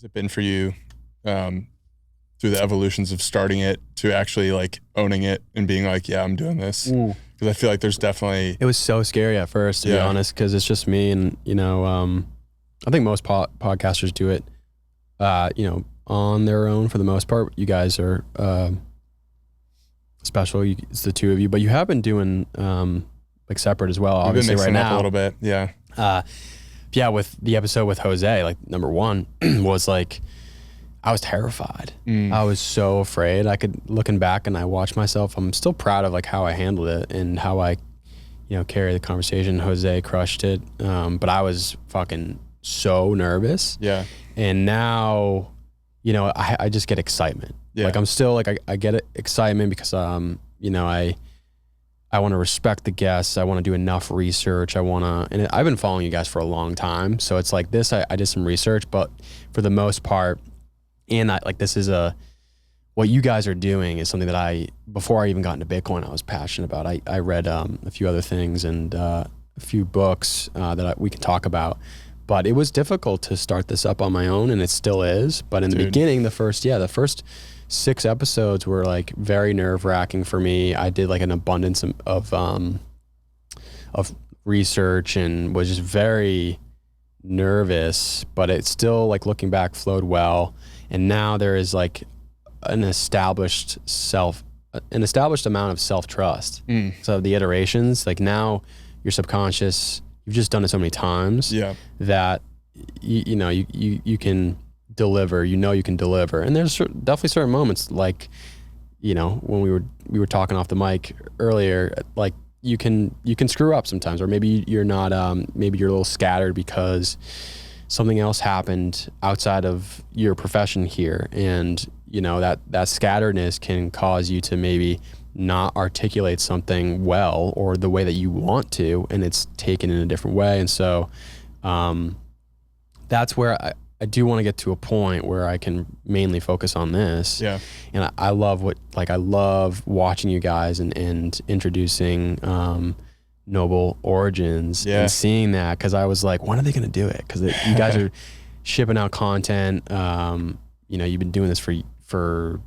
it been for you through the evolutions of starting it to actually like owning it and being like, yeah, I'm doing this? Because I feel like there's definitely... It was so scary at first, to be honest, because it's just me and, I think most podcasters do it, on their own for the most part. You guys are special. It's the two of you, but you have been doing like separate as well. Obviously, We've been mixing right up now a little bit, yeah. With the episode with Jose, like number one was like, I was terrified. I was so afraid. Looking back and I watched myself, I'm still proud of like how I handled it and how I, carried the conversation. Jose crushed it. But I was fucking so nervous. Yeah. And now, I just get excitement. Yeah. Like I'm still like, I get excitement because, I want to respect the guests. I want to do enough research. And I've been following you guys for a long time. So it's like this, I did some research, but for the most part, this is what you guys are doing is something that before I even got into Bitcoin, I was passionate about. I read a few other things and a few books that we can talk about, but it was difficult to start this up on my own, and it still is. But in the beginning, the first 6 episodes were like very nerve-wracking for me. I did like an abundance of research and was just very nervous, but it still, like looking back, flowed well. And now there is like an established amount of self-trust. So the iterations, like now your subconscious, you've just done it so many times that you can deliver, you can deliver. And there's definitely certain moments like, when we were talking off the mic earlier, like you can screw up sometimes, or maybe you're not, maybe you're a little scattered because something else happened outside of your profession here. And, that scatteredness can cause you to maybe not articulate something well or the way that you want to, and it's taken in a different way. And so that's where I do want to get to a point where I can mainly focus on this. Yeah. And I love watching you guys and introducing Noble Origins and seeing that, because I was like, when are they going to do it? Because you guys are shipping out content. You've been doing this for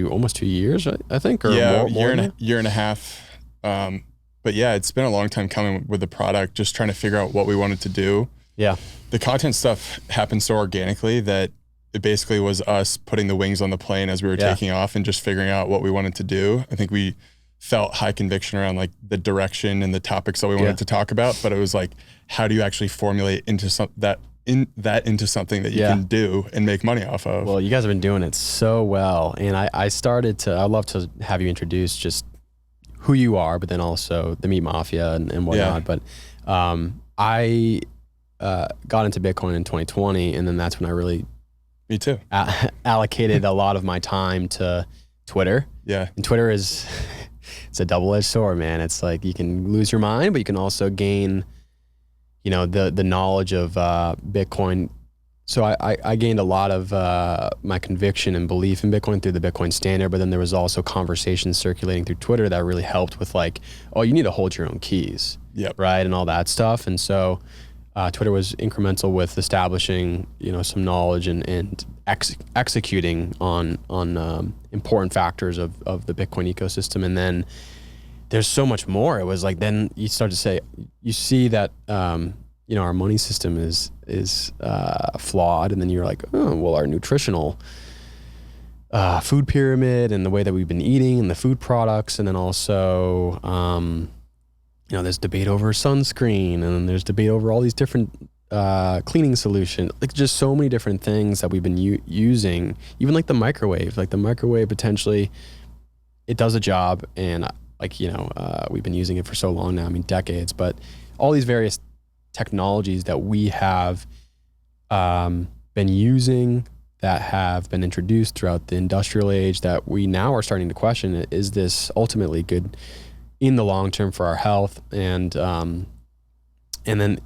almost 2 years, I think, or more year and a half. But yeah, it's been a long time coming with the product, just trying to figure out what we wanted to do. Yeah. The content stuff happened so organically that it basically was us putting the wings on the plane as we were taking off and just figuring out what we wanted to do. I think we felt high conviction around like the direction and the topics that we wanted to talk about, but it was like, how do you actually formulate into something that you can do and make money off of? Well, you guys have been doing it so well. And I'd love to have you introduce just who you are, but then also the Meat Mafia and whatnot. But I got into Bitcoin in 2020, and then that's when I really Me too. Allocated a lot of my time to Twitter. Yeah. And Twitter it's a double-edged sword, man. It's like you can lose your mind, but you can also gain, the knowledge of Bitcoin. So I gained a lot of my conviction and belief in Bitcoin through the Bitcoin Standard, but then there was also conversations circulating through Twitter that really helped with like, oh, you need to hold your own keys. Yep. Right. And all that stuff. And so Twitter was incremental with establishing, some knowledge and executing on important factors of the Bitcoin ecosystem. And then there's so much more. It was like, then you start to say, you see that, our money system is flawed. And then you're like, oh, well, our nutritional food pyramid and the way that we've been eating and the food products. And then also, there's debate over sunscreen, and then there's debate over all these different cleaning solutions. Like just so many different things that we've been using, even like the microwave. Like the microwave potentially, it does a job, and we've been using it for so long now, decades, but all these various technologies that we have been using that have been introduced throughout the industrial age that we now are starting to question, is this ultimately good in the long term for our health? And then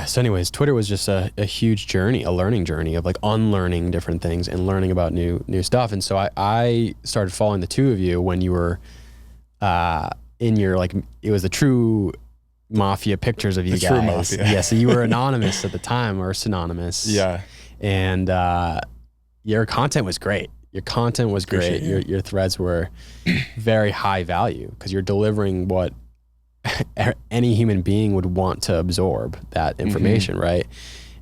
so anyways, Twitter was just a huge journey, a learning journey of like unlearning different things and learning about new stuff. And so I started following the two of you when you were in your, like, it was the true mafia pictures of you guys. True mafia. Yeah, so you were anonymous at the time, or synonymous. Yeah. And your content was great. Your content was great. Your threads were very high value because you're delivering what any human being would want to absorb, that information, right?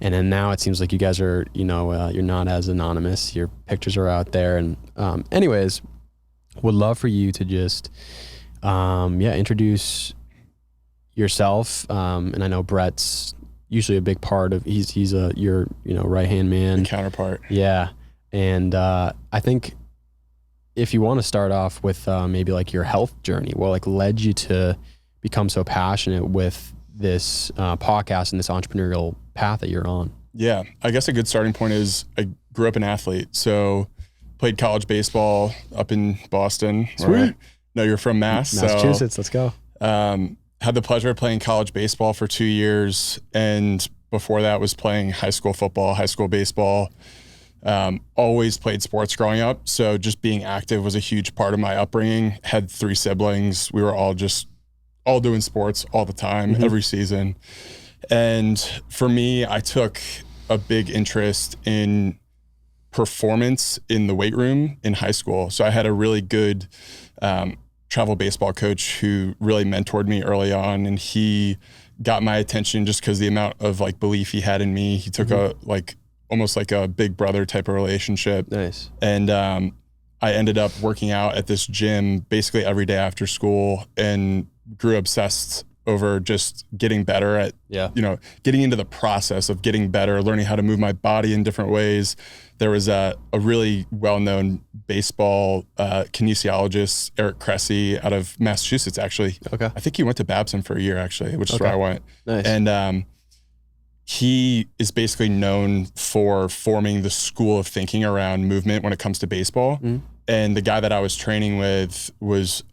And then now it seems like you guys are, you're not as anonymous. Your pictures are out there. And anyways, would love for you to just, introduce yourself. And I know Brett's usually a big part of, he's your right-hand man. The counterpart. Yeah. And I think if you want to start off with maybe like your health journey, what like led you to become so passionate with this podcast and this entrepreneurial path that you're on? Yeah, I guess a good starting point is I grew up an athlete. So played college baseball up in Boston. Sweet. No, you're from Massachusetts. So, let's go. Had the pleasure of playing college baseball for 2 years. And before that was playing high school football, high school baseball. Always played sports growing up. So just being active was a huge part of my upbringing. Had 3 siblings. We were all doing sports all the time, every season. And for me, I took a big interest in performance in the weight room in high school. So I had a really good travel baseball coach who really mentored me early on, and he got my attention just because the amount of like belief he had in me. He took almost like a big brother type of relationship. Nice. And I ended up working out at this gym basically every day after school and grew obsessed over just getting better at, getting into the process of getting better, learning how to move my body in different ways. There was a really well-known baseball kinesiologist, Eric Cressy, out of Massachusetts, actually. Okay. I think he went to Babson for a year, actually, which is where I went. Nice. And he is basically known for forming the school of thinking around movement when it comes to baseball. And the guy that I was training with was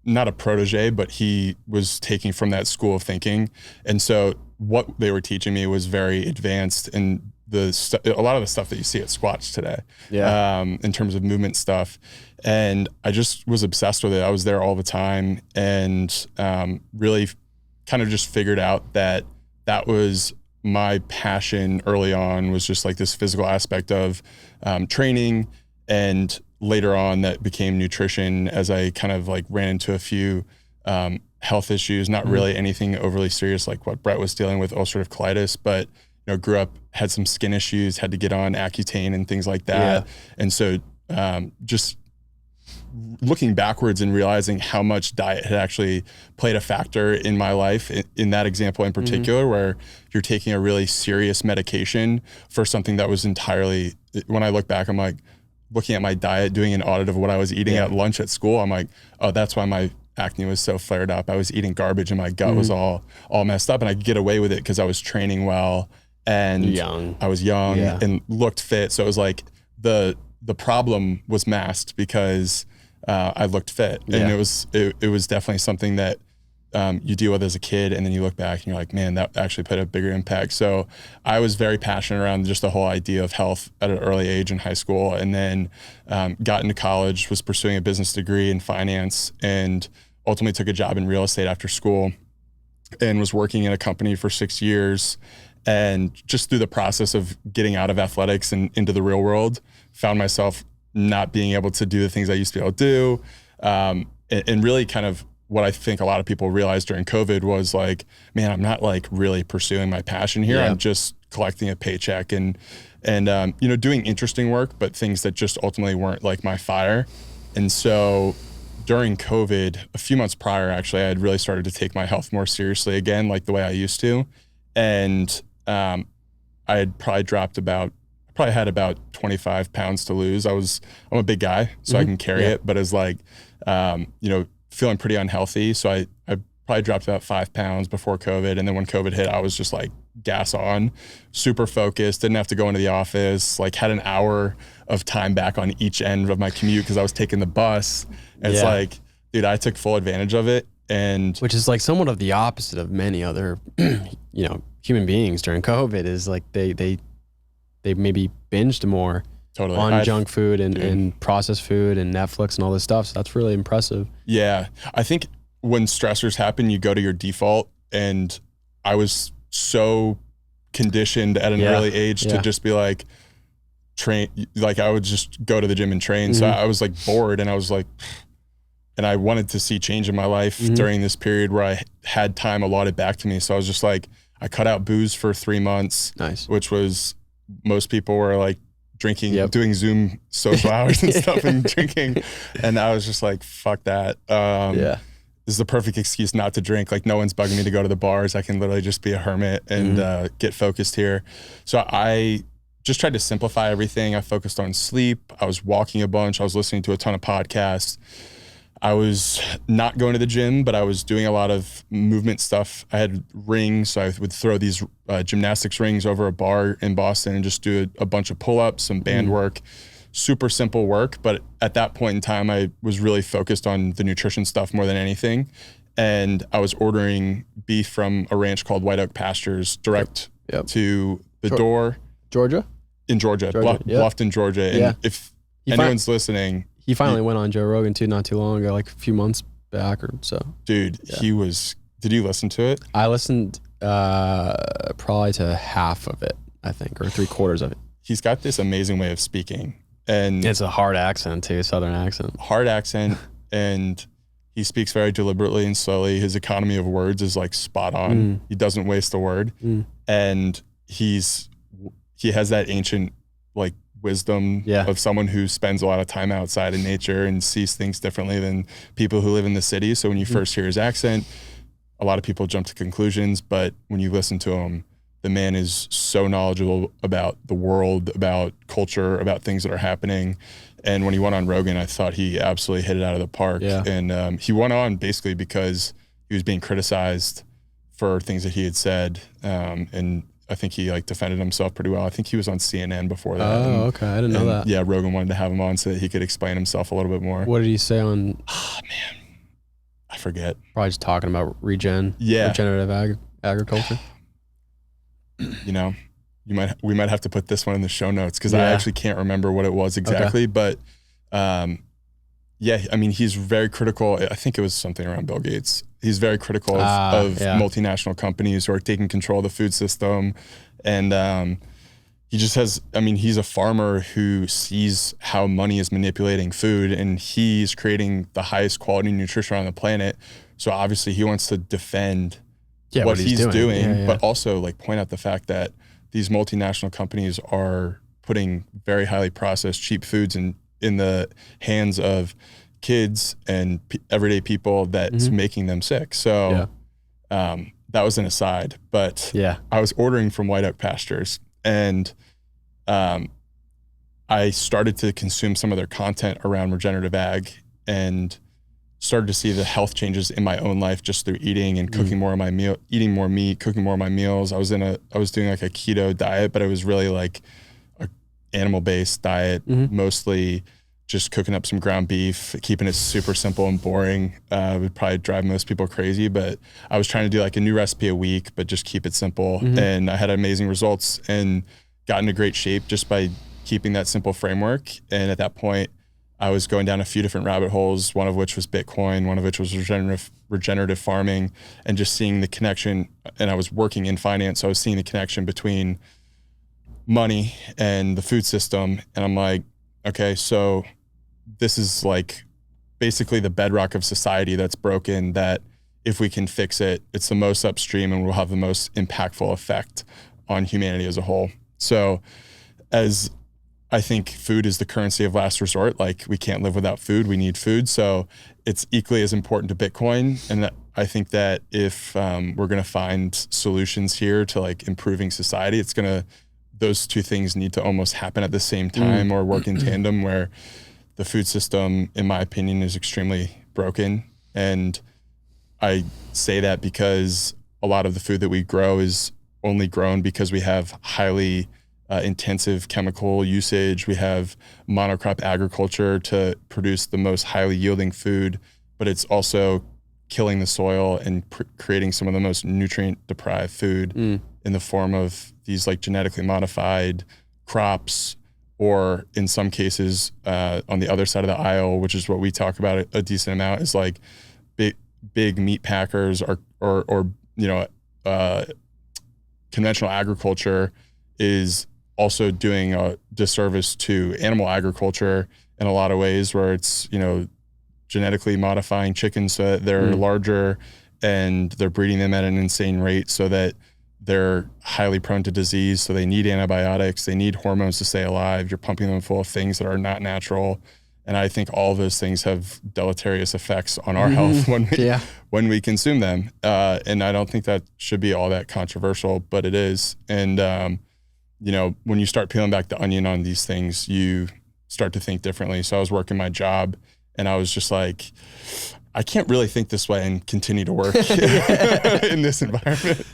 not a protege, but he was taking from that school of thinking. And so what they were teaching me was very advanced in a lot of the stuff that you see at Squatch today, in terms of movement stuff. And I just was obsessed with it. I was there all the time and really kind of just figured out that was my passion early on, was just like this physical aspect of training. And later on that became nutrition as I kind of like ran into a few health issues, not really anything overly serious like what Brett was dealing with, ulcerative colitis, but grew up, had some skin issues, had to get on Accutane and things like that. And so just looking backwards and realizing how much diet had actually played a factor in my life, in that example in particular, where you're taking a really serious medication for something that was entirely, when I look back, I'm like, looking at my diet, doing an audit of what I was eating at lunch at school, I'm like, oh, that's why my acne was so flared up. I was eating garbage and my gut was all messed up, and I could get away with it because I was training well and I was young and looked fit. So it was like the problem was masked because I looked fit, and it was definitely something that you deal with as a kid, and then you look back and you're like, man, that actually played a bigger impact. So I was very passionate around just the whole idea of health at an early age in high school, and then got into college, was pursuing a business degree in finance, and ultimately took a job in real estate after school, and was working in a company for 6 years. And just through the process of getting out of athletics and into the real world, found myself not being able to do the things I used to be able to do. And really kind of what I think a lot of people realized during COVID was like, man, I'm not like really pursuing my passion here. I'm just collecting a paycheck and doing interesting work, but things that just ultimately weren't like my fire. And so during COVID, a few months prior, actually, I had really started to take my health more seriously again, like the way I used to. And I had probably had about 25 pounds to lose. I'm a big guy, so I can carry it, but as like, feeling pretty unhealthy. So I probably dropped about 5 pounds before COVID. And then when COVID hit, I was just like gas on, super focused, didn't have to go into the office, like had an hour of time back on each end of my commute because I was taking the bus. And it's like, dude, I took full advantage of it. And which is like somewhat of the opposite of many other, human beings during COVID, is like they maybe binged more on junk food and processed food and Netflix and all this stuff. So that's really impressive. Yeah. I think when stressors happen, you go to your default. And I was so conditioned at an early age to just be like, train, like I would just go to the gym and train. So I was like bored, and I was like, and I wanted to see change in my life during this period where I had time allotted back to me. So I was just like, I cut out booze for 3 months, which was, most people were like drinking, doing Zoom social hours and stuff and drinking. And I was just like, fuck that. This is the perfect excuse not to drink. Like, no one's bugging me to go to the bars. I can literally just be a hermit and get focused here. So I just tried to simplify everything. I focused on sleep. I was walking a bunch. I was listening to a ton of podcasts. I was not going to the gym, but I was doing a lot of movement stuff. I had rings, so I would throw these gymnastics rings over a bar in Boston and just do a bunch of pull-ups, some band work, super simple work. But at that point in time, I was really focused on the nutrition stuff more than anything. And I was ordering beef from a ranch called White Oak Pastures direct to the door. In Georgia, Bluffton, Georgia. And if anyone's listening, he finally went on Joe Rogan too, not too long ago, like a few months back or so. Dude, he was, did you listen to it? I listened probably to half of it, I think, or 3/4 of it. He's got this amazing way of speaking. And it's a hard accent too, Southern accent. Hard accent, and he speaks very deliberately and slowly. His economy of words is like spot on. He doesn't waste a word. And he has that ancient like wisdom of someone who spends a lot of time outside in nature and sees things differently than people who live in the city. So when you first hear his accent, a lot of people jump to conclusions, but when you listen to him, the man is so knowledgeable about the world, about culture, about things that are happening. And when he went on Rogan, I thought he absolutely hit it out of the park. And he went on basically because he was being criticized for things that he had said. And I think he like defended himself pretty well. I think he was on CNN before that. Oh, okay. I didn't know that. Yeah, Rogan wanted to have him on so that he could explain himself a little bit more. What did he say on? Oh, man. I forget. Probably just talking about regenerative agriculture. You know, we might have to put this one in the show notes because I actually can't remember what it was exactly. But I mean, he's very critical. I think it was something around Bill Gates. He's very critical of multinational companies who are taking control of the food system. And he just has, I mean, he's a farmer who sees how money is manipulating food, and he's creating the highest quality nutrition on the planet. So obviously he wants to defend what he's doing, but also like point out the fact that these multinational companies are putting very highly processed, cheap foods in the hands of kids and everyday people that's making them sick. So that was an aside, but I was ordering from White Oak Pastures, and I started to consume some of their content around regenerative ag and started to see the health changes in my own life just through eating and cooking more of my meal, eating more meat, cooking more of my meals. I was doing like a keto diet, but it was really like a animal-based diet, mostly just cooking up some ground beef, keeping it super simple and boring. Would probably drive most people crazy, but I was trying to do like a new recipe a week, but just keep it simple. And I had amazing results and got into great shape just by keeping that simple framework. And at that point, I was going down a few different rabbit holes, one of which was Bitcoin, one of which was regenerative farming, and just seeing the connection. And I was working in finance, so I was seeing the connection between money and the food system. And I'm like, okay, so this is like basically the bedrock of society that's broken, that if we can fix it, it's the most upstream and will have the most impactful effect on humanity as a whole. So as I think food is the currency of last resort, like we can't live without food, we need food. So it's equally as important to Bitcoin. And that I think that if we're gonna find solutions here to like improving society, those two things need to almost happen at the same time or work in tandem, where the food system, in my opinion, is extremely broken. And I say that because a lot of the food that we grow is only grown because we have highly intensive chemical usage. We have monocrop agriculture to produce the most highly yielding food, but it's also killing the soil and creating some of the most nutrient deprived food in the form of these like genetically modified crops, or in some cases on the other side of the aisle, which is what we talk about a decent amount, is like big meat packers or conventional agriculture is also doing a disservice to animal agriculture in a lot of ways, where it's, genetically modifying chickens so that they're larger, and they're breeding them at an insane rate so that they're highly prone to disease. So they need antibiotics, they need hormones to stay alive. You're pumping them full of things that are not natural. And I think all of those things have deleterious effects on our health when we consume them. And I don't think that should be all that controversial, but it is. And, when you start peeling back the onion on these things, you start to think differently. So I was working my job, and I was just like, I can't really think this way and continue to work in this environment.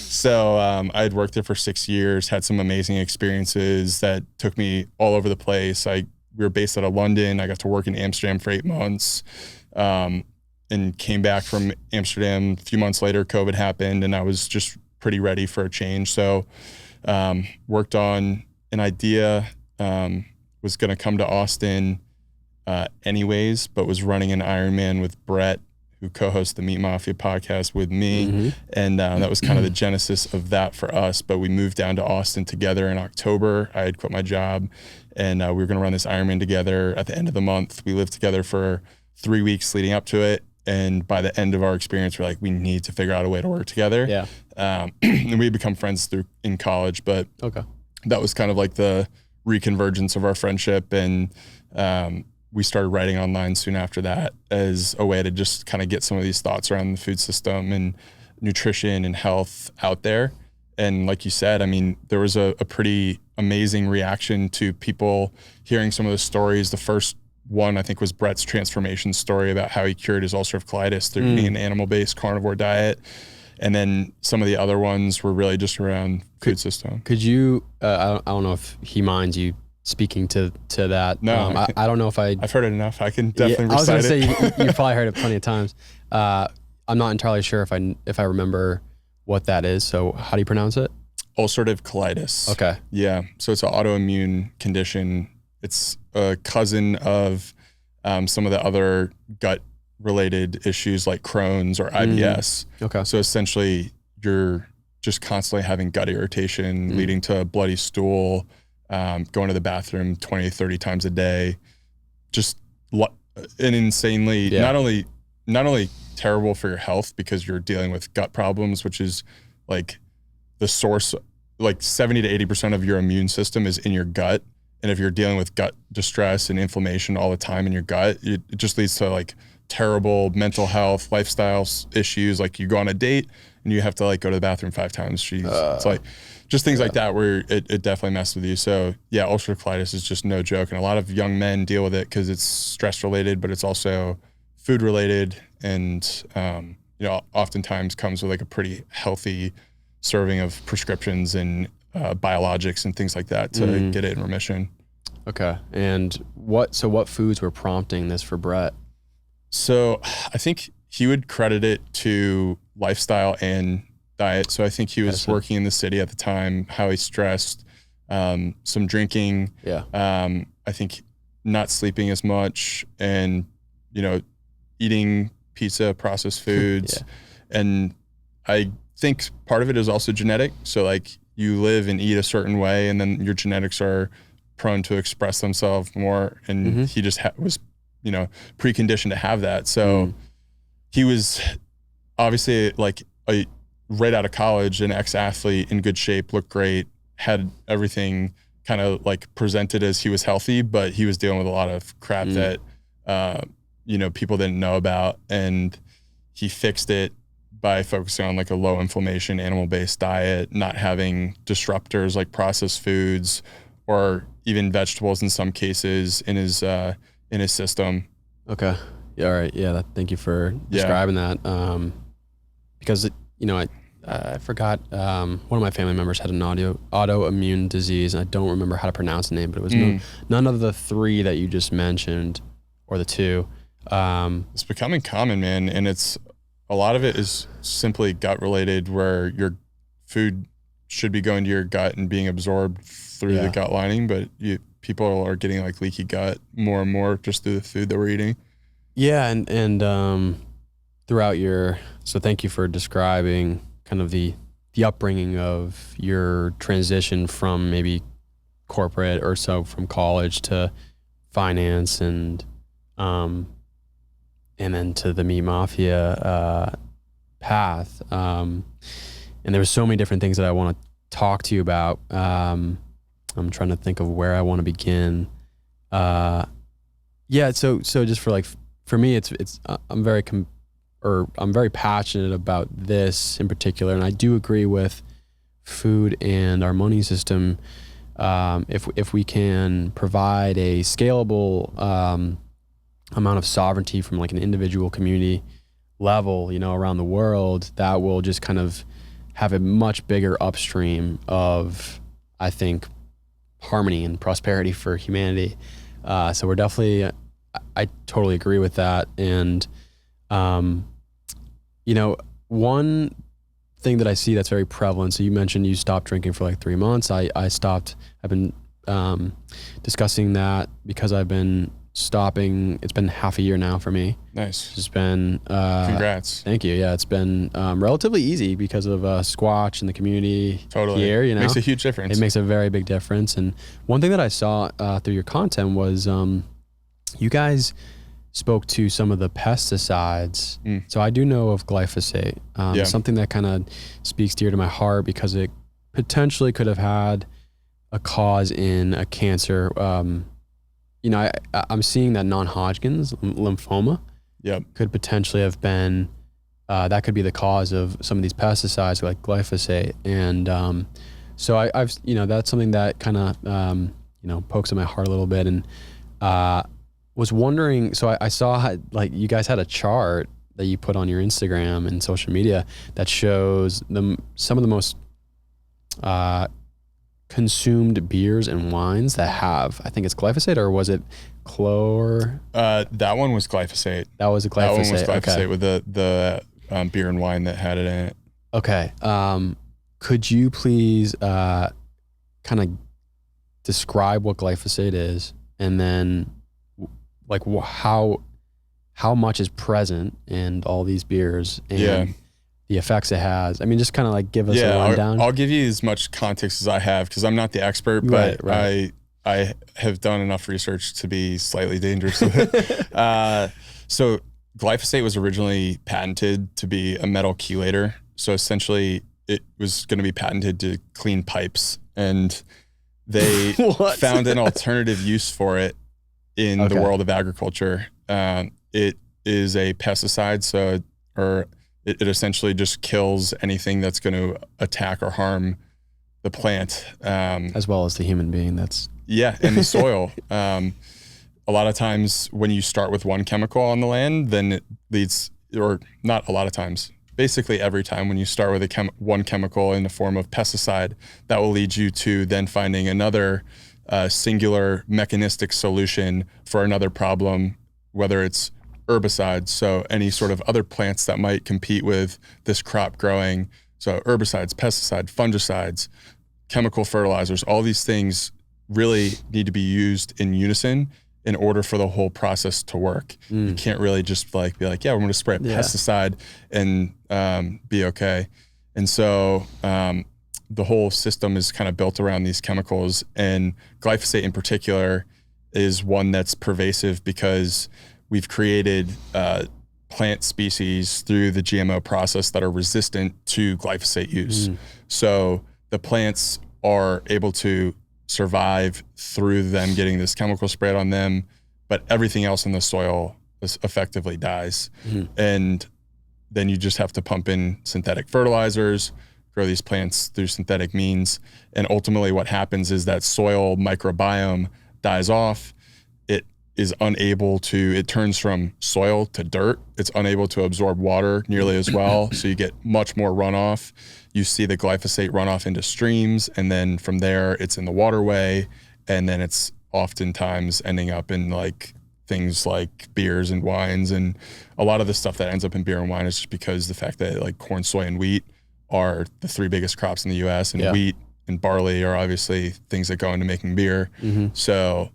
So I had worked there for 6 years, had some amazing experiences that took me all over the place. We were based out of London. I got to work in Amsterdam for 8 months, and came back from Amsterdam. A few months later, COVID happened, and I was just pretty ready for a change. So worked on an idea, was going to come to Austin anyways, but was running an Ironman with Brett, who co-hosts the Meat Mafia podcast with me. And that was kind of the genesis of that for us. But we moved down to Austin together in October. I had quit my job, and we were going to run this Ironman together at the end of the month. We lived together for 3 weeks leading up to it. And by the end of our experience, we're like, we need to figure out a way to work together. Yeah. And we had become friends in college, but that was kind of like the reconvergence of our friendship. And we started writing online soon after that as a way to just kind of get some of these thoughts around the food system and nutrition and health out there. And like you said, I mean, there was a pretty amazing reaction to people hearing some of the stories. The first one, I think, was Brett's transformation story about how he cured his ulcerative colitis through eating an animal-based carnivore diet. And then some of the other ones were really just around food system. Could you, I don't know if he minds you speaking to that. No, I don't know if I've heard it enough. I can definitely recite it. I was going to say, you probably heard it plenty of times. I'm not entirely sure if I remember what that is. So how do you pronounce it? Ulcerative colitis. Okay. Yeah. So it's an autoimmune condition. It's a cousin of some of the other gut-related issues like Crohn's or IBS. Okay. So essentially, you're just constantly having gut irritation, leading to bloody stool, going to the bathroom 20, 30 times a day. Just an insanely, not only terrible for your health because you're dealing with gut problems, which is like the source, like 70 to 80% of your immune system is in your gut. And if you're dealing with gut distress and inflammation all the time in your gut, it just leads to like terrible mental health, lifestyle issues. Like you go on a date and you have to like go to the bathroom 5 times. It's like just things like that where it definitely messes with you. So yeah, ulcerative colitis is just no joke. And a lot of young men deal with it because it's stress related, but it's also food related. And, oftentimes comes with like a pretty healthy serving of prescriptions and biologics and things like that to get it in remission. Okay. And what foods were prompting this for Brett? So I think he would credit it to lifestyle and diet. So I think he was working in the city at the time, how he stressed, some drinking. Yeah. I think not sleeping as much and, eating pizza, processed foods. And I think part of it is also genetic. So like you live and eat a certain way and then your genetics are prone to express themselves more. And he just was, preconditioned to have that. So he was obviously like right out of college, an ex-athlete in good shape, looked great, had everything kind of like presented as he was healthy, but he was dealing with a lot of crap that, people didn't know about. And he fixed it by focusing on like a low inflammation, animal-based diet, not having disruptors like processed foods or even vegetables in some cases in his system. Okay. Yeah. All right. Yeah. Thank you for describing that. Because I forgot, one of my family members had an autoimmune disease, and I don't remember how to pronounce the name, but it was none of the 3 that you just mentioned, or the 2. It's becoming common, man. And a lot of it is simply gut related, where your food should be going to your gut and being absorbed through the gut lining, but people are getting like leaky gut more and more just through the food that we're eating. Yeah. And throughout so thank you for describing kind of the upbringing of your transition from maybe corporate or so from college to finance and then to the Meat Mafia path. And there were so many different things that I want to talk to you about. I'm trying to think of where I want to begin. So just for me, I'm very passionate about this in particular, and I do agree with food and our money system. If we can provide a scalable amount of sovereignty from like an individual community level, around the world, that will just kind of have a much bigger upstream of, I think, harmony and prosperity for humanity. So we're definitely, I totally agree with that. And, one thing that I see that's very prevalent. So you mentioned you stopped drinking for like 3 months. I stopped. I've been discussing that because I've been stopping. It's been half a year now for me. Nice. It's been congrats. Thank you. Yeah, it's been relatively easy because of Squatch and the community. Totally. Here, makes a huge difference. It makes a very big difference. And one thing that I saw through your content was you guys spoke to some of the pesticides. So I do know of glyphosate, something that kind of speaks dear to my heart because it potentially could have had a cause in a cancer. I'm seeing that non-Hodgkin's lymphoma could potentially have been, that could be the cause of some of these pesticides like glyphosate. And so I've that's something that kind of, pokes at my heart a little bit. And was wondering, so I saw like you guys had a chart that you put on your Instagram and social media that shows some of the most consumed beers and wines that have, I think it's glyphosate, or was it chlor? That one was glyphosate. That was a glyphosate. That one was glyphosate with the beer and wine that had it in it. Okay. Could you please kind of describe what glyphosate is, and then like how much is present in all these beers and the effects it has? I mean, just kind of like give us a rundown. I'll give you as much context as I have because I'm not the expert, but right. I have done enough research to be slightly dangerous with it. So glyphosate was originally patented to be a metal chelator. So essentially it was going to be patented to clean pipes, and they found an alternative use for it in the world of agriculture. It is a pesticide, it essentially just kills anything that's going to attack or harm the plant. As well as the human being that's... Yeah, and the soil. A lot of times when you start with one chemical on the land, then it leads, or not a lot of times, basically every time when you start with one chemical in the form of pesticide, that will lead you to then finding another singular mechanistic solution for another problem, whether it's herbicides, so any sort of other plants that might compete with this crop growing. So herbicides, pesticides, fungicides, chemical fertilizers, all these things really need to be used in unison in order for the whole process to work. You can't really just be like, we're going to spray a pesticide and be okay. And so the whole system is kind of built around these chemicals, and glyphosate in particular is one that's pervasive because we've created plant species through the GMO process that are resistant to glyphosate use. So the plants are able to survive through them getting this chemical sprayed on them, but everything else in the soil effectively dies. And then you just have to pump in synthetic fertilizers, grow these plants through synthetic means. And ultimately what happens is that soil microbiome dies off. It turns from soil to dirt. It's unable to absorb water nearly as well. So you get much more runoff. You see the glyphosate runoff into streams, and then from there it's in the waterway, and then it's oftentimes ending up in like things like beers and wines. And a lot of the stuff that ends up in beer and wine is just because the fact that like corn, soy, and wheat are the 3 biggest crops in the US, and wheat and barley are obviously things that go into making beer. So,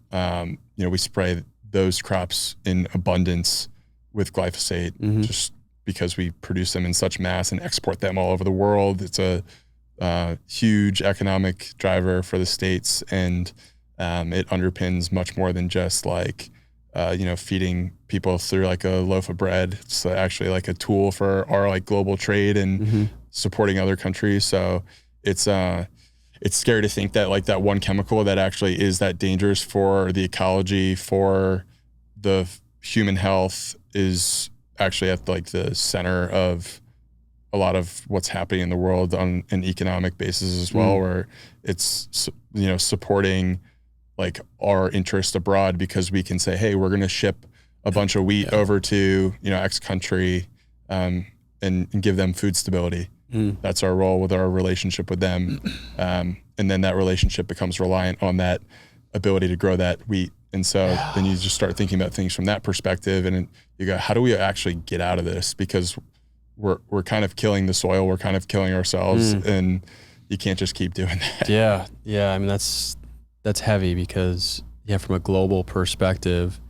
we spray those crops in abundance with glyphosate just because we produce them in such mass and export them all over the world. It's a huge economic driver for the States, and it underpins much more than just like, feeding people through like a loaf of bread. It's actually like a tool for our like global trade and supporting other countries. So it's scary to think that like that one chemical that actually is that dangerous for the ecology, for the human health, is actually at like the center of a lot of what's happening in the world on an economic basis as well, where it's, supporting like our interest abroad, because we can say, hey, we're going to ship a bunch of wheat over to, X country, and give them food stability. That's our role with our relationship with them. And then that relationship becomes reliant on that ability to grow that wheat. And so then you just start thinking about things from that perspective, and you go, how do we actually get out of this? Because we're kind of killing the soil, we're kind of killing ourselves, and you can't just keep doing that. Yeah. I mean, that's heavy, because from a global perspective,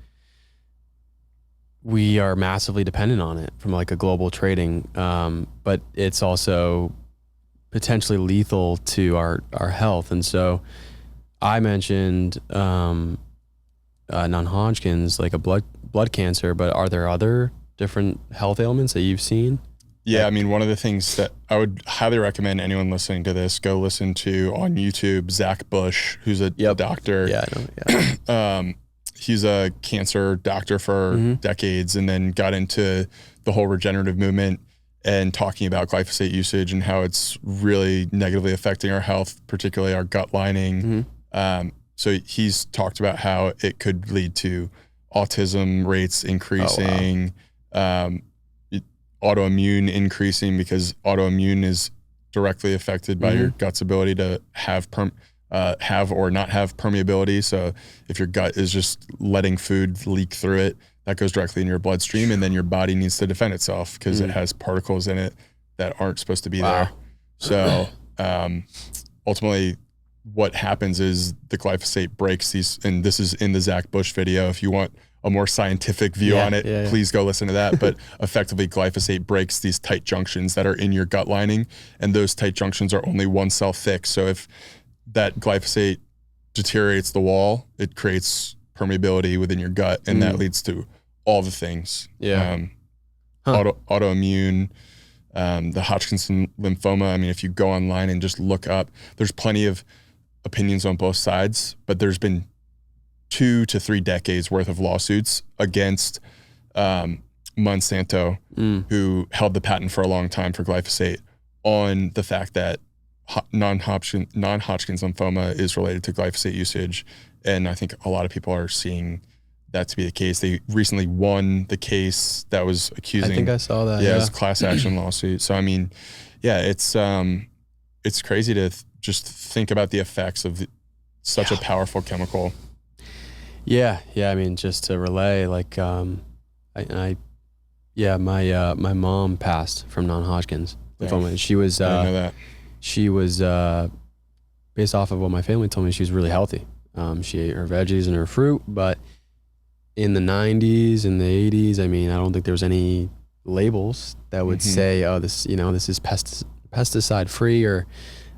we are massively dependent on it from like a global trading, but it's also potentially lethal to our health. And so I mentioned non-Hodgkin's, like a blood cancer, but are there other different health ailments that you've seen? Yeah, I mean, one of the things that I would highly recommend anyone listening to this go listen to on YouTube, Zach Bush, who's a doctor. Yeah, I know. Yeah. He's a cancer doctor for decades, and then got into the whole regenerative movement and talking about glyphosate usage and how it's really negatively affecting our health, particularly our gut lining. So he's talked about how it could lead to autism rates increasing, autoimmune increasing, because autoimmune is directly affected by your gut's ability to have or not have permeability. So if your gut is just letting food leak through it, that goes directly in your bloodstream, and then your body needs to defend itself because it has particles in it that aren't supposed to be there. So ultimately what happens is the glyphosate breaks these, and this is in the Zach Bush video. If you want a more scientific view on it, please go listen to that. But effectively, glyphosate breaks these tight junctions that are in your gut lining, and those tight junctions are only one cell thick. So if that glyphosate deteriorates the wall, it creates permeability within your gut, and that leads to all the things. Autoimmune, the Hodgkin's lymphoma. I mean, if you go online and just look up, there's plenty of opinions on both sides, but there's been 2 to 3 decades worth of lawsuits against Monsanto, who held the patent for a long time for glyphosate, on the fact that non-Hodgkin's lymphoma is related to glyphosate usage. And I think a lot of people are seeing that to be the case. They recently won the case that was accusing. I think I saw that. Yeah, it was a class action lawsuit. So I mean, it's crazy to just think about the effects of such a powerful chemical. Yeah. I mean, just to relay, like, my mom passed from non-Hodgkin's lymphoma. She was, I didn't know that. She was, based off of what my family told me, she was really healthy. She ate her veggies and her fruit, but in the 90s and the 80s, I mean, I don't think there was any labels that would say, oh, this is pesticide free, or,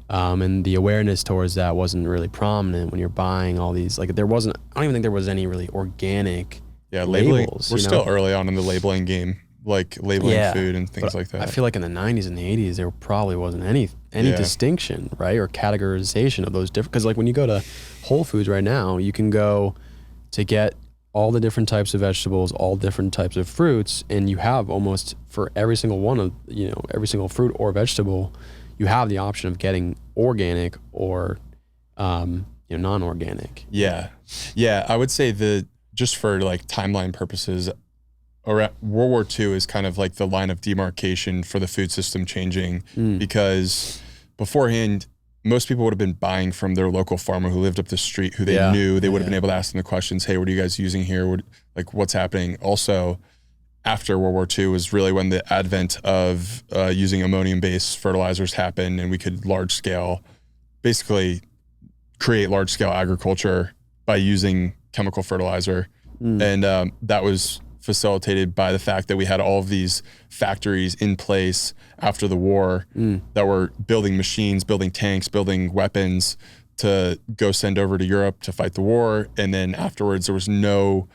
and the awareness towards that wasn't really prominent when you're buying all these, like I don't even think there was any really organic labels. We're still early on in the labeling game, like labeling food and things like that. I feel like in the 90s and the 80s, there probably wasn't any distinction, right? Or categorization of those different, because like when you go to Whole Foods right now, you can go to get all the different types of vegetables, all different types of fruits, and you have almost for every single one of, every single fruit or vegetable, you have the option of getting organic or, non-organic. Yeah. I would say just for like timeline purposes, World War II is kind of like the line of demarcation for the food system changing, because beforehand, most people would have been buying from their local farmer who lived up the street, who they knew. They would have been able to ask them the questions, hey, what are you guys using here? What's happening? Also, after World War II was really when the advent of using ammonium-based fertilizers happened, and we could basically create large-scale agriculture by using chemical fertilizer. And that was facilitated by the fact that we had all of these factories in place after the war that were building machines, building tanks, building weapons to go send over to Europe to fight the war. And then afterwards there was nothing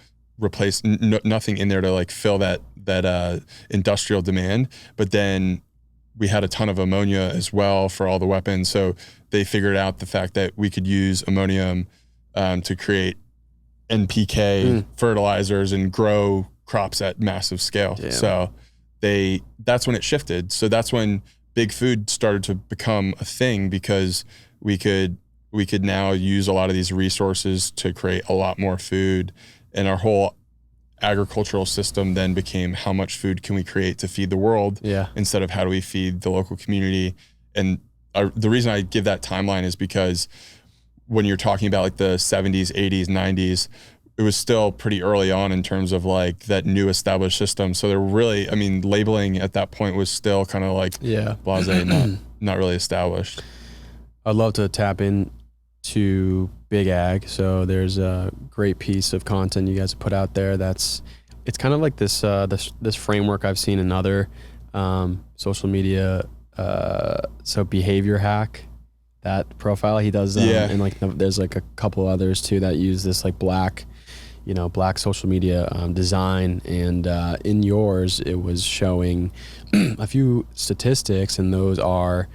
in there to like fill that industrial demand. But then we had a ton of ammonia as well for all the weapons. So they figured out the fact that we could use ammonium to create NPK fertilizers and grow crops at massive scale. Damn. So that's when it shifted. So that's when big food started to become a thing, because we could now use a lot of these resources to create a lot more food. And our whole agricultural system then became, how much food can we create to feed the world instead of how do we feed the local community. And the reason I give that timeline is because when you're talking about like the 70s, 80s, 90s, it was still pretty early on in terms of like that new established system. So they're really, I mean, labeling at that point was still kind of like blasé, not really established. I'd love to tap into big ag. So there's a great piece of content you guys put out there. It's kind of like this framework I've seen in other social media. So Behavior Hack, that profile he does, and like there's like a couple others too that use this like black social media design. And in yours, it was showing a few statistics, and those are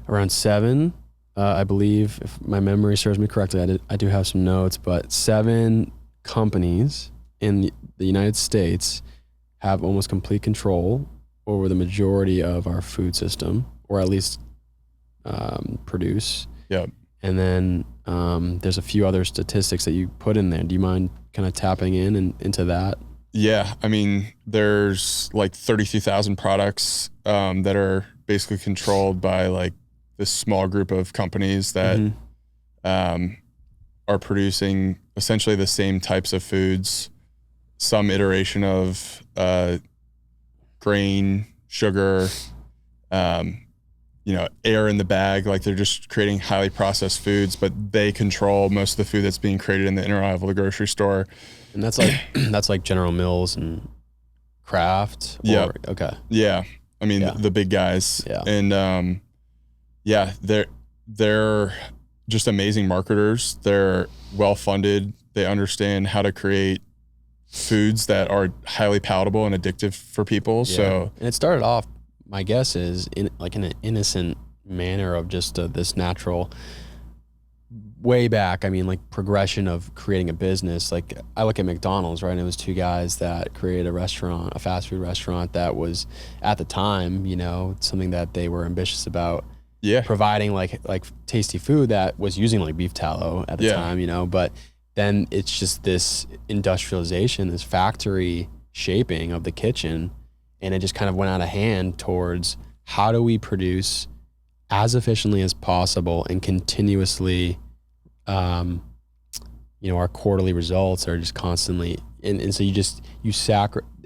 around 7. I believe, if my memory serves me correctly, I do have some notes, but 7 companies in the United States have almost complete control over the majority of our food system, or at least produce. Yep. And then there's a few other statistics that you put in there. Do you mind kind of tapping into that? Yeah. I mean, there's like 32,000 products that are basically controlled by like this small group of companies that are producing essentially the same types of foods, some iteration of grain, sugar, air in the bag. Like they're just creating highly processed foods, but they control most of the food that's being created in the inner aisle of the grocery store. And that's like General Mills and Kraft. Yeah. Okay. Yeah. I mean, the big guys. Yeah. And they're just amazing marketers. They're well funded. They understand how to create foods that are highly palatable and addictive for people. Yeah. So, and it started off, my guess is, in an innocent manner of just this natural way back. I mean, like progression of creating a business. Like I look at McDonald's, right? And it was 2 guys that created a fast food restaurant that was at the time, something that they were ambitious about. Yeah. Providing like tasty food that was using like beef tallow at the time, but then it's just this industrialization, this factory shaping of the kitchen. And it just kind of went out of hand towards how do we produce as efficiently as possible and continuously, our quarterly results are just constantly, and so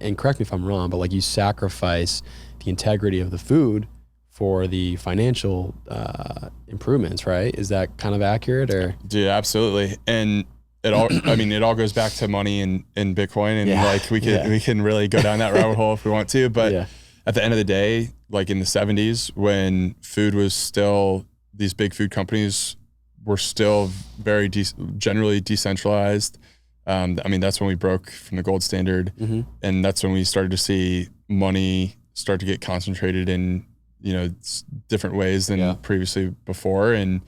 and correct me if I'm wrong, but like you sacrifice the integrity of the food for the financial improvements, right? Is that kind of accurate, or? Dude, absolutely. And it all goes back to money and Bitcoin, and like we can really go down that rabbit hole if we want to. But at the end of the day, like in the 70s, when food was still, these big food companies were still very generally decentralized. That's when we broke from the gold standard, and that's when we started to see money start to get concentrated in different ways than previously before. And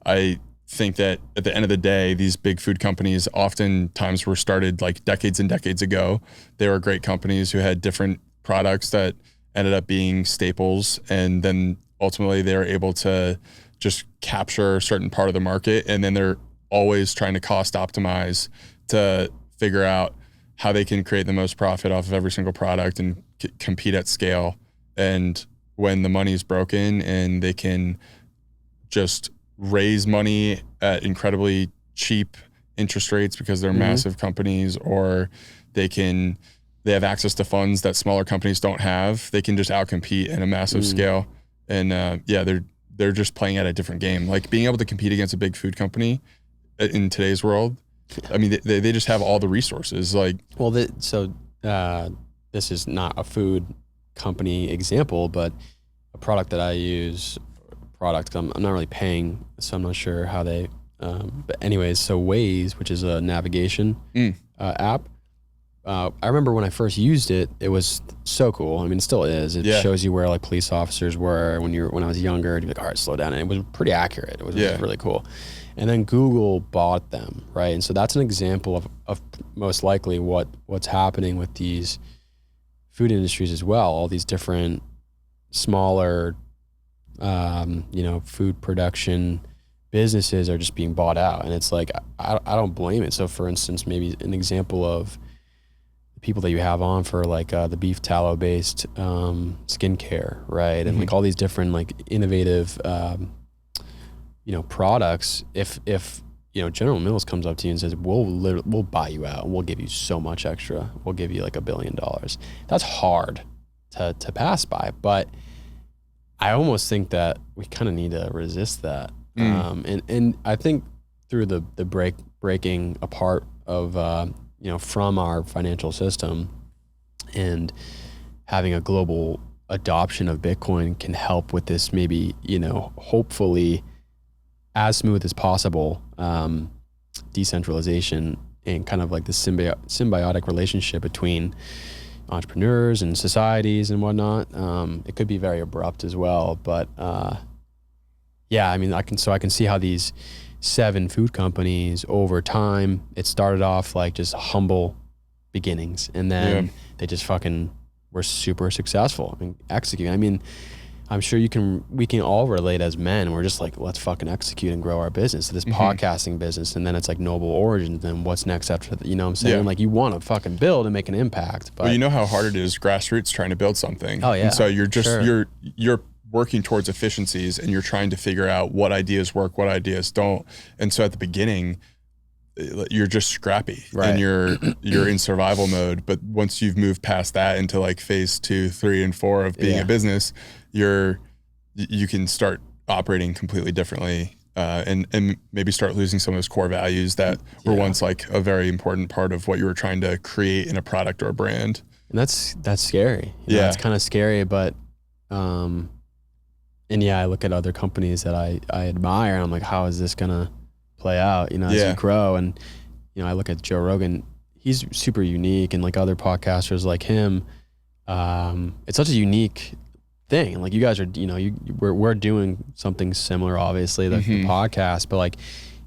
I think that at the end of the day, these big food companies oftentimes were started like decades and decades ago. They were great companies who had different products that ended up being staples. And then ultimately they were able to just capture a certain part of the market. And then they're always trying to cost optimize to figure out how they can create the most profit off of every single product and compete at scale. And when the money is broken and they can just raise money at incredibly cheap interest rates because they're massive companies, or they have access to funds that smaller companies don't have, they can just outcompete at a massive scale. And they're just playing at a different game. Like being able to compete against a big food company in today's world, I mean, they just have all the resources. Like, so this is not a food company example, but a product that I use, I'm not really paying, so I'm not sure how they, but anyways, so Waze, which is a navigation app, I remember when I first used it, it was so cool. I mean, it still is. It shows you where like police officers were when I was younger. And you'd be like, all right, slow down. And it was pretty accurate. It was really cool. And then Google bought them, right? And so that's an example of most likely what's happening with these food industries as well. All these different smaller, food production businesses are just being bought out. And it's like, I don't blame it. So for instance, maybe an example of people that you have on for like the beef tallow based skincare, right? And like all these different like innovative products. If General Mills comes up to you and says, we'll buy you out and we'll give you so much extra, we'll give you like $1 billion, that's hard to pass by. But I almost think that we kind of need to resist that. And I think through the breaking apart of from our financial system and having a global adoption of Bitcoin can help with this, maybe, hopefully as smooth as possible, decentralization and kind of like the symbiotic relationship between entrepreneurs and societies and whatnot. It could be very abrupt as well, but I can see how these 7 food companies over time, it started off like just humble beginnings, and then they just fucking were super successful and executing. I mean, I'm sure we can all relate as men. We're just like, let's fucking execute and grow our business, this podcasting business. And then it's like Noble Origins. Then what's next after that? You know what I'm saying? Yeah. Like you want to fucking build and make an impact. But you know how hard it is grassroots trying to build something. Oh yeah. And so you're working towards efficiencies and you're trying to figure out what ideas work, what ideas don't. And so at the beginning, you're just scrappy, right? And you're in survival mode. But once you've moved past that into like phase 2, 3, and 4 of being a business, you can start operating completely differently, and maybe start losing some of those core values that were once like a very important part of what you were trying to create in a product or a brand. And that's scary. It's kind of scary, but I look at other companies that I admire and I'm like, how is this gonna play out, as you grow? And I look at Joe Rogan, he's super unique, and like other podcasters like him, it's such a unique thing. And like you guys are, we're doing something similar, obviously, like the podcast, but like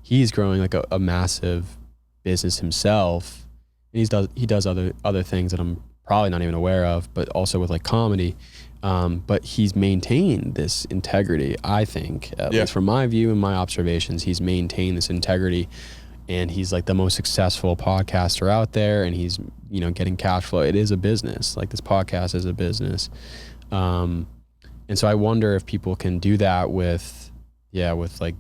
he's growing like a massive business himself, and he does other things that I'm probably not even aware of, but also with like comedy. But he's maintained this integrity, I think, at least from my view and my observations. He's maintained this integrity, and he's like the most successful podcaster out there, and he's, getting cash flow. It is a business. Like this podcast is a business. And so I wonder if people can do that with like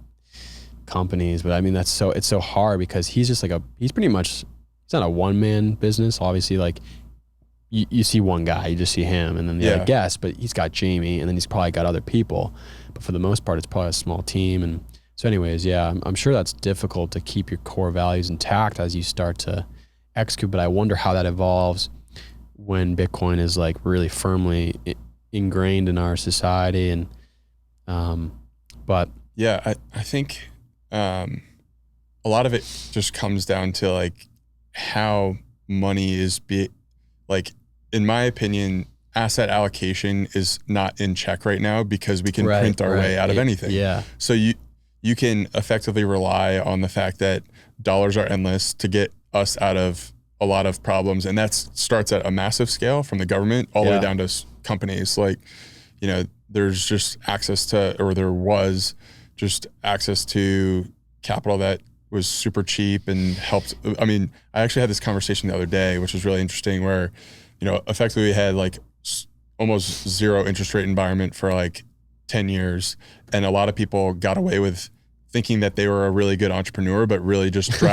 companies. But I mean, it's so hard because he's just like he's not a one-man business. Obviously, like, you see one guy, you just see him, and then the other guest, but he's got Jamie, and then he's probably got other people. But for the most part, it's probably a small team. And so anyways, I'm sure that's difficult to keep your core values intact as you start to execute, but I wonder how that evolves when Bitcoin is like really firmly ingrained in our society. And I think a lot of it just comes down to like how money is like, in my opinion, asset allocation is not in check right now because we can print our way out of anything. Yeah. So you can effectively rely on the fact that dollars are endless to get us out of a lot of problems. And that starts at a massive scale from the government all the way down to companies. Like, there's just there was just access to capital that was super cheap and helped. I mean, I actually had this conversation the other day, which was really interesting, where, effectively we had like almost zero interest rate environment for like 10 years. And a lot of people got away with thinking that they were a really good entrepreneur, but really just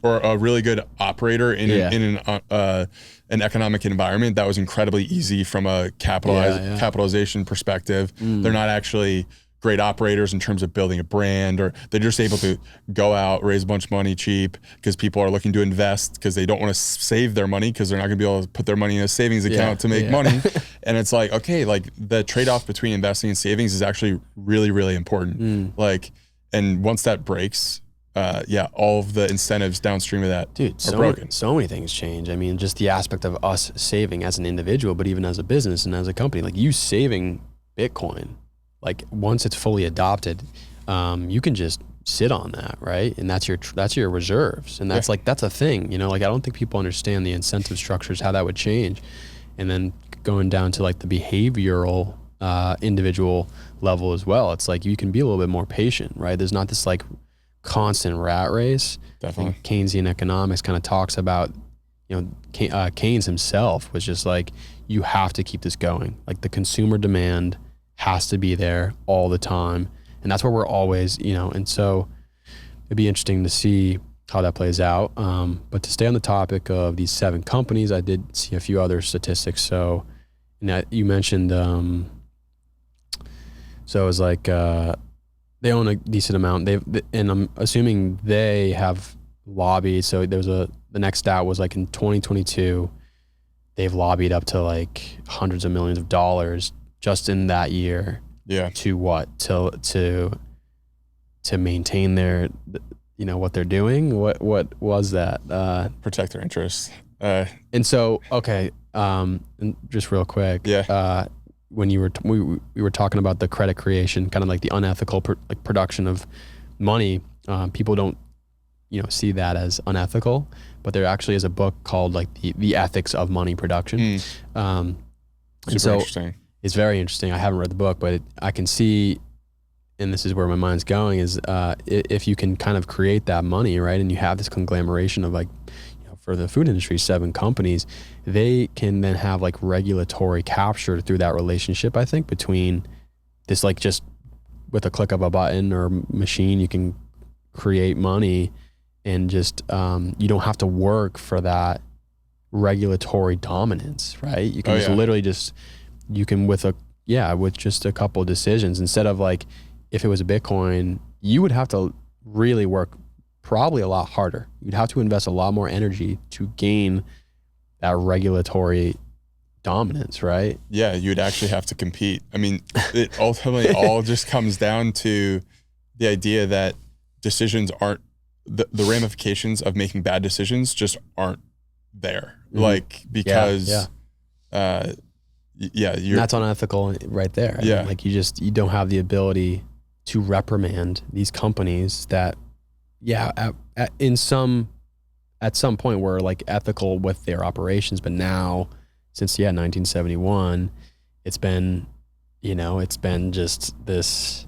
or a really good operator in an economic environment that was incredibly easy from a capitalization perspective. They're not actually great operators in terms of building a brand, or they're just able to go out, raise a bunch of money cheap because people are looking to invest because they don't want to save their money because they're not going to be able to put their money in a savings account to make money. And it's like, okay, like the trade-off between investing and savings is actually really, really important. Like, and once that breaks, all of the incentives downstream of that are broken. So many things change. I mean, just the aspect of us saving as an individual, but even as a business and as a company, like you saving Bitcoin, like once it's fully adopted, you can just sit on that, right? And that's your reserves. And that's that's a thing, you know, like I don't think people understand the incentive structures, how that would change. And then going down to like the behavioral individual level as well. It's like you can be a little bit more patient, right? There's not this like constant rat race. Definitely. Keynesian economics kind of talks about, you know, Keynes himself was just like, you have to keep this going. Like the consumer demand has to be there all the time. And that's where we're always, you know, and so it'd be interesting to see how that plays out. But to stay on the topic of these 7 companies, I did see a few other statistics. So you mentioned, so it was like, they own a decent amount. And I'm assuming they have lobbied. So the next stat was like in 2022, they've lobbied up to like hundreds of millions of dollars just in that year. Yeah. To what? To maintain their, you know, what they're doing. What was that? Protect their interests. And so, okay. And just real quick. Yeah. When we were talking about the credit creation, kind of like the unethical production of money, people don't, you know, see that as unethical, but there actually is a book called like the ethics of money production. Super interesting. It's very interesting. I haven't read the book, but I can see, and this is where my mind's going, is if you can kind of create that money, right, and you have this conglomeration of like, for the food industry, 7 companies, they can then have like regulatory capture through that relationship, I think, between this, like just with a click of a button or machine, you can create money and just, you don't have to work for that regulatory dominance, right? You can literally just, you can with just a couple of decisions, instead of like, if it was a Bitcoin, you would have to really work probably a lot harder. You'd have to invest a lot more energy to gain that regulatory dominance, right? Yeah, you'd actually have to compete. I mean, it ultimately all just comes down to the idea that decisions aren't, the ramifications of making bad decisions just aren't there. Like, because, that's unethical right there. I mean, like you don't have the ability to reprimand these companies that, at some point were like ethical with their operations, but now since 1971, it's been just this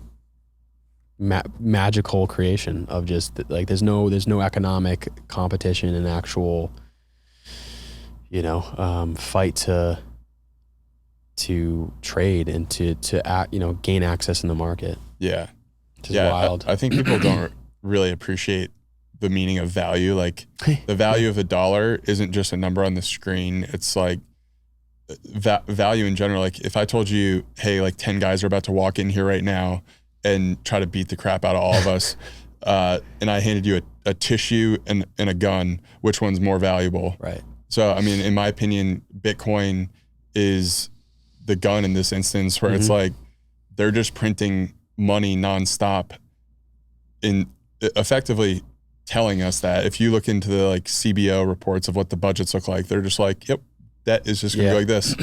magical creation of just like there's no economic competition and actual fight to trade and to gain access in the market. Yeah, which is wild. I think people don't really appreciate the meaning of value. Like the value of $1 isn't just a number on the screen. It's like value in general. Like if I told you, hey, like 10 guys are about to walk in here right now and try to beat the crap out of all of us, and I handed you a tissue and a gun, which one's more valuable? Right. So, I mean, in my opinion, Bitcoin is the gun in this instance, where it's like they're just printing money nonstop, in effectively telling us that if you look into the like CBO reports of what the budgets look like, they're just like, yep, that is just gonna be like this.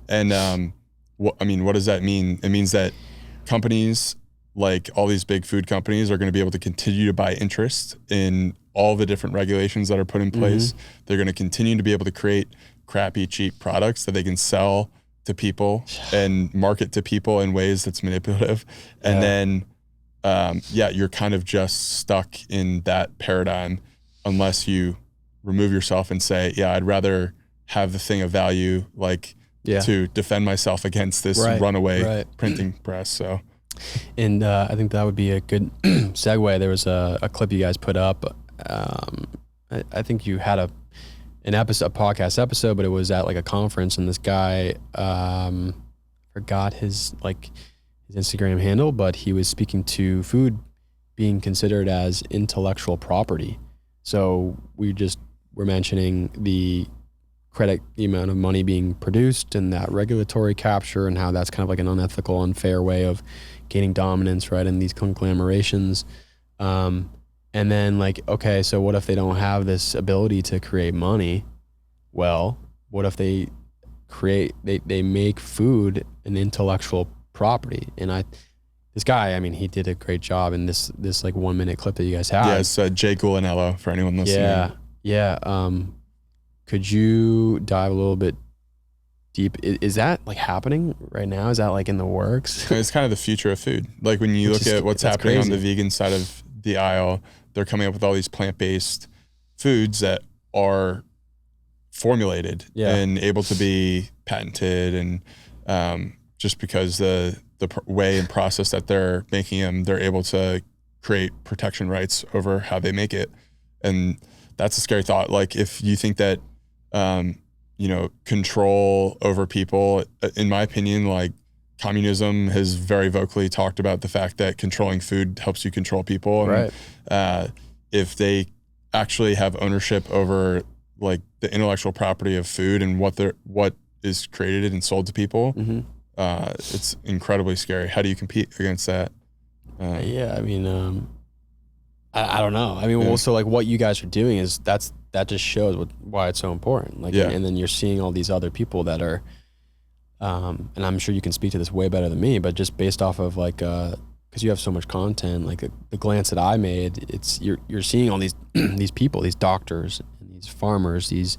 And what does that mean? It means that companies, like all these big food companies, are gonna be able to continue to buy interest in all the different regulations that are put in place. They're gonna continue to be able to create crappy, cheap products that they can sell to people and market to people in ways that's manipulative. And then you're kind of just stuck in that paradigm unless you remove yourself and say, I'd rather have the thing of value, like to defend myself against this runaway printing press. So, and I think that would be a good segue. There was a clip you guys put up. I think you had a podcast episode, but it was at like a conference, and this guy, forgot his Instagram handle, but he was speaking to food being considered as intellectual property. So we're mentioning the amount of money being produced and that regulatory capture and how that's kind of like an unethical, unfair way of gaining dominance, right, in these conglomerations. And then like, okay, so what if they don't have this ability to create money? Well, what if they make food an intellectual property? And this guy, I mean, he did a great job in this like 1 minute clip that you guys had. Yeah, it's Jay Gulanello for anyone listening. Yeah. Could you dive a little bit deep? Is that like happening right now? Is that like in the works? It's kind of the future of food. Like when you look at what's happening on the vegan side of the aisle, they're coming up with all these plant-based foods that are formulated and able to be patented, and just because the way and process that they're making them, they're able to create protection rights over how they make it. And that's a scary thought. Like if you think that control over people, in my opinion, like communism has very vocally talked about the fact that controlling food helps you control people. And, right. If they actually have ownership over like the intellectual property of food and what is created and sold to people, it's incredibly scary. How do you compete against that? I mean, I don't know. I mean, also like what you guys are doing is that just shows why it's so important. Like, and then you're seeing all these other people that are, and I'm sure you can speak to this way better than me, but just based off of like, because you have so much content, like the glance that I made, it's you're seeing all these these people, these doctors, and these farmers, these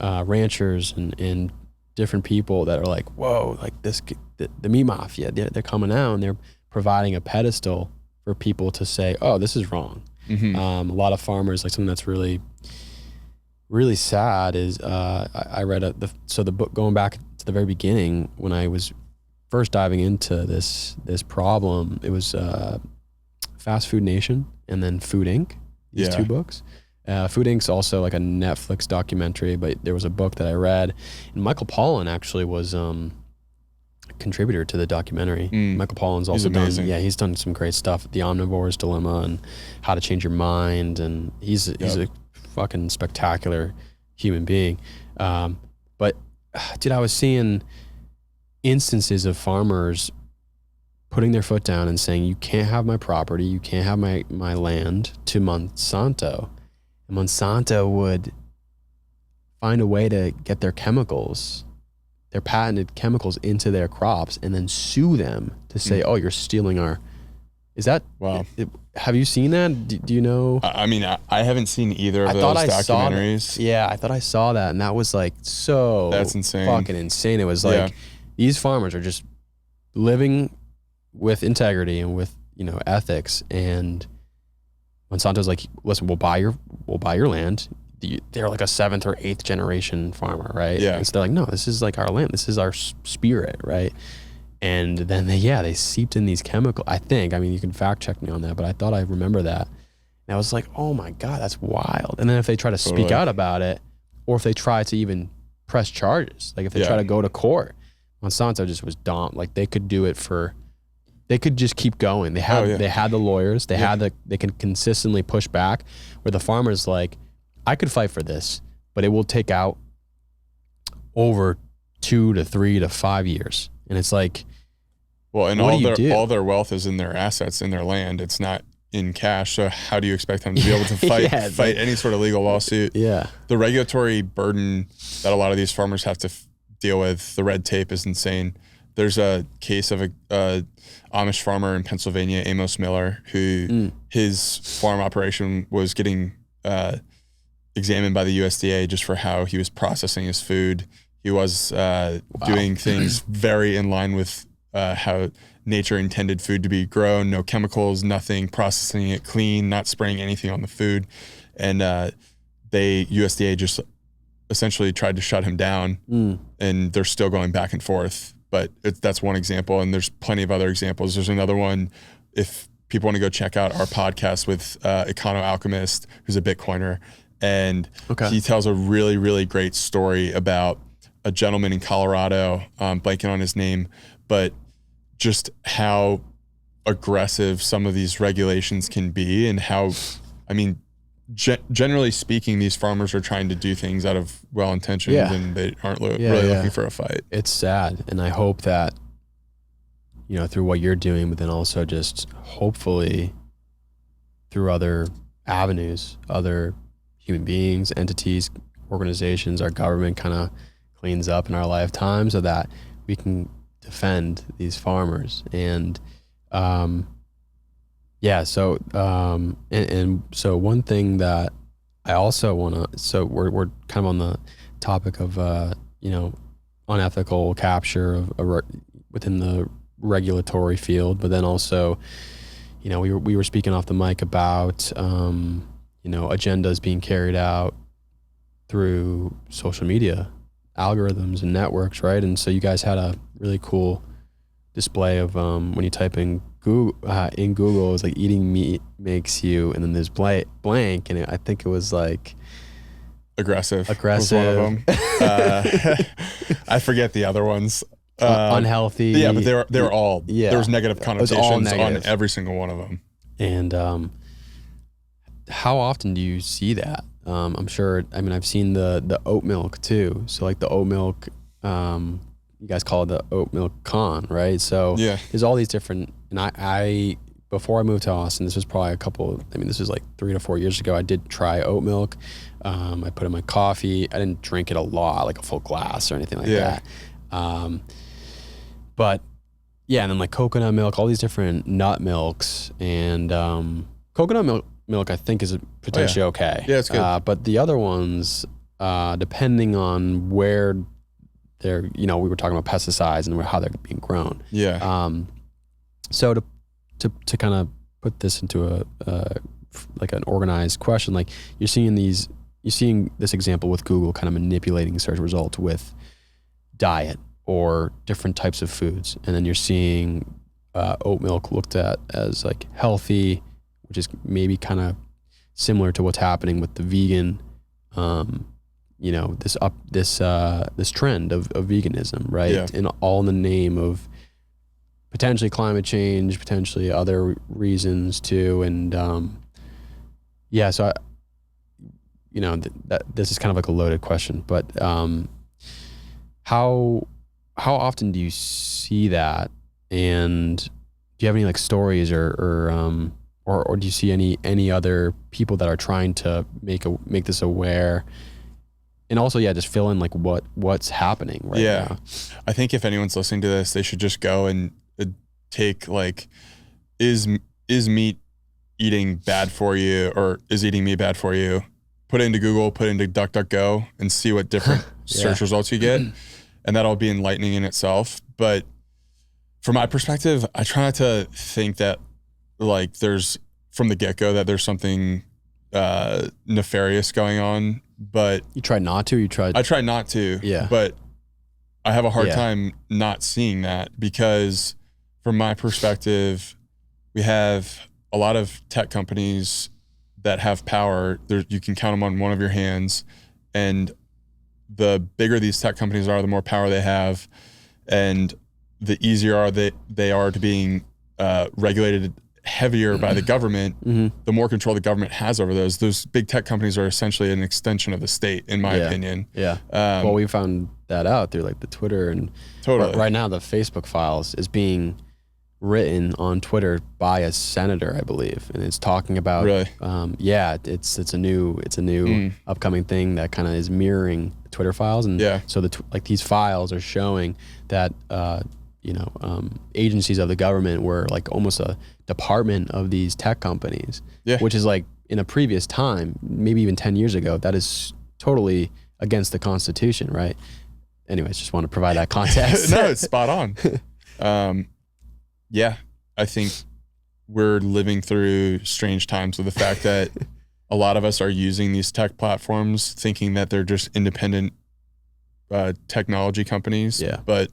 ranchers, and different people that are like, whoa, like the Meat Mafia, they're coming out and they're providing a pedestal for people to say, oh, this is wrong. A lot of farmers, like something that's really, really sad is I read the book, going back to the very beginning when I was first diving into this problem. It was Fast Food Nation and then Food Inc. These two books. Food Inc.'s also like a Netflix documentary, but there was a book that I read, and Michael Pollan actually was contributor to the documentary. Michael Pollan's also he's done some great stuff, The Omnivore's Dilemma and How to Change Your Mind, and he's a fucking spectacular human being. But dude, I was seeing instances of farmers putting their foot down and saying, you can't have my property, you can't have my land, to Monsanto. And Monsanto would find a way to get their patented chemicals into their crops and then sue them to say, oh, you're stealing is that, wow. Have you seen that? Do you know? I mean, I haven't seen either of those documentaries. I thought I saw that, and that was like, so that's insane. Fucking insane. It was like, these farmers are just living with integrity and with, ethics, and Monsanto's like, listen, we'll buy your land. They're like a 7th or 8th generation farmer, right? Yeah. And so they're like, no, this is like our land. This is our spirit, right? And then they seeped in these chemicals. I mean, you can fact check me on that, but I thought I remember that. And I was like, oh my God, that's wild. And then if they try to speak out about it, or if they try to even press charges, like if they try to go to court, Monsanto just was dumped. Like they could do it they could just keep going. They had the lawyers, they can consistently push back, where the farmer's like, I could fight for this, but it will take out over 2 to 3 to 5 years. And it's like, well, and all their wealth is in their assets, in their land. It's not in cash. So how do you expect them to be able to fight any sort of legal lawsuit? Yeah. The regulatory burden that a lot of these farmers have to deal with, the red tape is insane. There's a case of a Amish farmer in Pennsylvania, Amos Miller, who his farm operation was getting examined by the USDA just for how he was processing his food. He was doing things very in line with how nature intended food to be grown, no chemicals, nothing, processing it clean, not spraying anything on the food. And USDA just essentially tried to shut him down, and they're still going back and forth. But that's one example, and there's plenty of other examples. There's another one, if people want to go check out our podcast with Econo Alchemist, who's a Bitcoiner, and he tells a really, really great story about a gentleman in Colorado, blanking on his name, but just how aggressive some of these regulations can be, and how, I mean, generally speaking, these farmers are trying to do things out of well-intentioned and they aren't really looking for a fight. It's sad. And I hope that, you know, through what you're doing, but then also just hopefully through other avenues, other human beings, entities, organizations, our government kind of cleans up in our lifetime so that we can defend these farmers. And so one thing that I also want to, so we're kind of on the topic of you know, unethical capture of within the regulatory field, but then also, you know, we were speaking off the mic about you know, agendas being carried out through social media algorithms and networks, right? And so you guys had a really cool display of when you type in Google, it's like eating meat makes you, and then there's blank, and I think it was like aggressive was one of them. I forget the other ones. Unhealthy. Yeah, but they were all, there was negative connotations on every single one of them. And how often do you see that? I'm sure, I mean, I've seen the oat milk too. So like the oat milk, you guys call it the oat milk con, right? So there's all these different, and I before I moved to Austin, this was probably this was like 3 to 4 years ago, I did try oat milk. I put it in my coffee. I didn't drink it a lot, like a full glass or anything like that. But yeah, and then like coconut milk, all these different nut milks, and coconut milk I think is potentially okay. Yeah, it's good. But the other ones, depending on where they're, you know, we were talking about pesticides and how they're being grown. Yeah. So to kind of put this into a like an organized question, like you're seeing this example with Google kind of manipulating search results with diet or different types of foods, and then you're seeing oat milk looked at as like healthy, which is maybe kind of similar to what's happening with the vegan, you know, this trend of veganism, right? Yeah. And all in the name of potentially climate change, potentially other reasons too. And so you know, that this is kind of like a loaded question, but how often do you see that, and do you have any like stories or do you see any other people that are trying to make this aware, and also just fill in like what's happening right now? I think if anyone's listening to this, they should just go and take like, is meat eating bad for you, or is eating meat bad for you? Put it into Google, put it into DuckDuckGo, and see what different search results you get. And that'll be enlightening in itself. But from my perspective, I try not to think that like there's, from the get-go, that there's something nefarious going on. But you try not to? I try not to. Yeah. But I have a hard time not seeing that, because from my perspective, we have a lot of tech companies that have power. You can count them on one of your hands, and the bigger these tech companies are, the more power they have, and the easier they are to being regulated heavier by the government. The more control the government has over those big tech companies are essentially an extension of the state, in my opinion. Well, we found that out through like the Twitter, and right now the Facebook files is being written on Twitter by a senator, I believe, and it's talking about it's a new upcoming thing that kind of is mirroring Twitter files, and so like these files are showing that agencies of the government were like almost a department of these tech companies, which is like in a previous time, maybe even 10 years ago, that is totally against the Constitution, right? Anyways, just want to provide that context. No, it's spot on. I think we're living through strange times with the fact that a lot of us are using these tech platforms thinking that they're just independent technology companies. But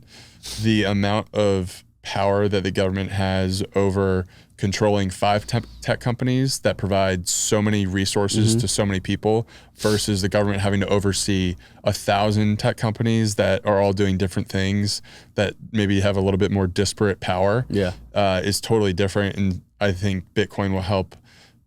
the amount of power that the government has over controlling 5 tech companies that provide so many resources to so many people versus the government having to oversee 1,000 tech companies that are all doing different things that maybe have a little bit more disparate power is totally different. And I think Bitcoin will help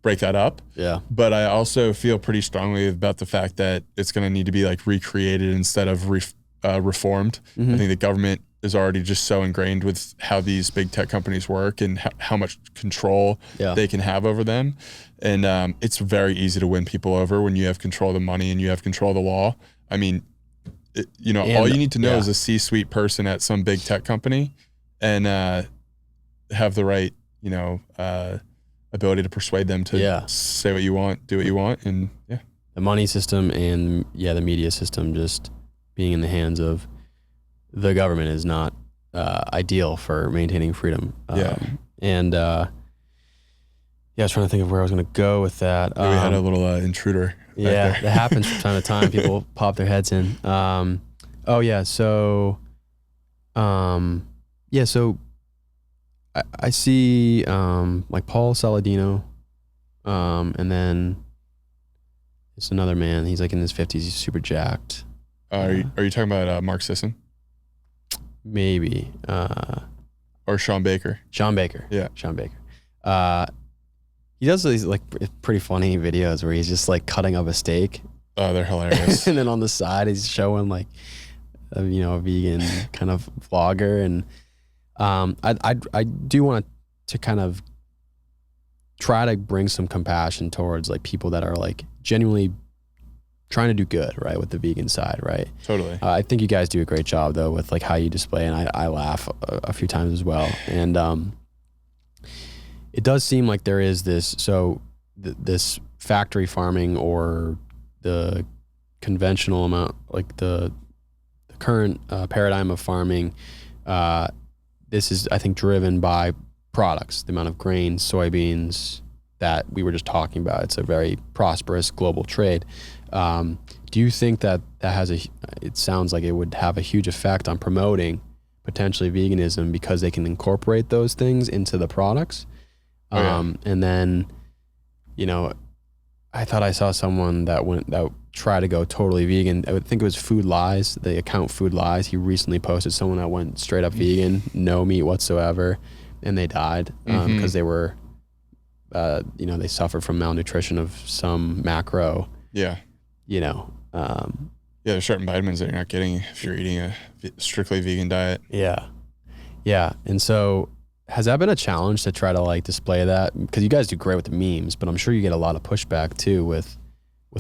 break that up. Yeah. But I also feel pretty strongly about the fact that it's going to need to be like recreated instead of reformed. I think the government is already just so ingrained with how these big tech companies work and how much control they can have over them. And it's very easy to win people over when you have control of the money and you have control of the law. I mean, all you need to know is a C-suite person at some big tech company and have the right, ability to persuade them to say what you want, do what you want. And the money system and the media system just being in the hands of the government is not ideal for maintaining freedom. And I was trying to think of where I was going to go with that. We had a little intruder. That happens from time to time. People pop their heads in. So I see like Paul Saladino, and then it's another man. He's like in his 50s. He's super jacked. Are you talking about Mark Sisson? Maybe. Or Sean Baker. Sean Baker. Yeah. Sean Baker. He does these like pretty funny videos where he's just like cutting up a steak. Oh, they're hilarious. And then on the side, he's showing like, a vegan kind of vlogger. And I do want to kind of try to bring some compassion towards like people that are like genuinely trying to do good, right, with the vegan side, right? Totally. I think you guys do a great job though with like how you display, and I laugh a few times as well. And it does seem like there is this, this factory farming or the conventional amount, like the current paradigm of farming, this is, I think, driven by products, the amount of grain, soybeans that we were just talking about. It's a very prosperous global trade. Do you think that has it sounds like it would have a huge effect on promoting potentially veganism because they can incorporate those things into the products? And then, I thought I saw someone that tried to go totally vegan. I would think it was Food Lies, the account Food Lies. He recently posted someone that went straight up vegan, no meat whatsoever, and they died because they were, they suffered from malnutrition of some macro. Yeah. There's certain vitamins that you're not getting if you're eating a strictly vegan diet. Yeah. And so has that been a challenge to try to like display that? Because you guys do great with the memes, but I'm sure you get a lot of pushback too with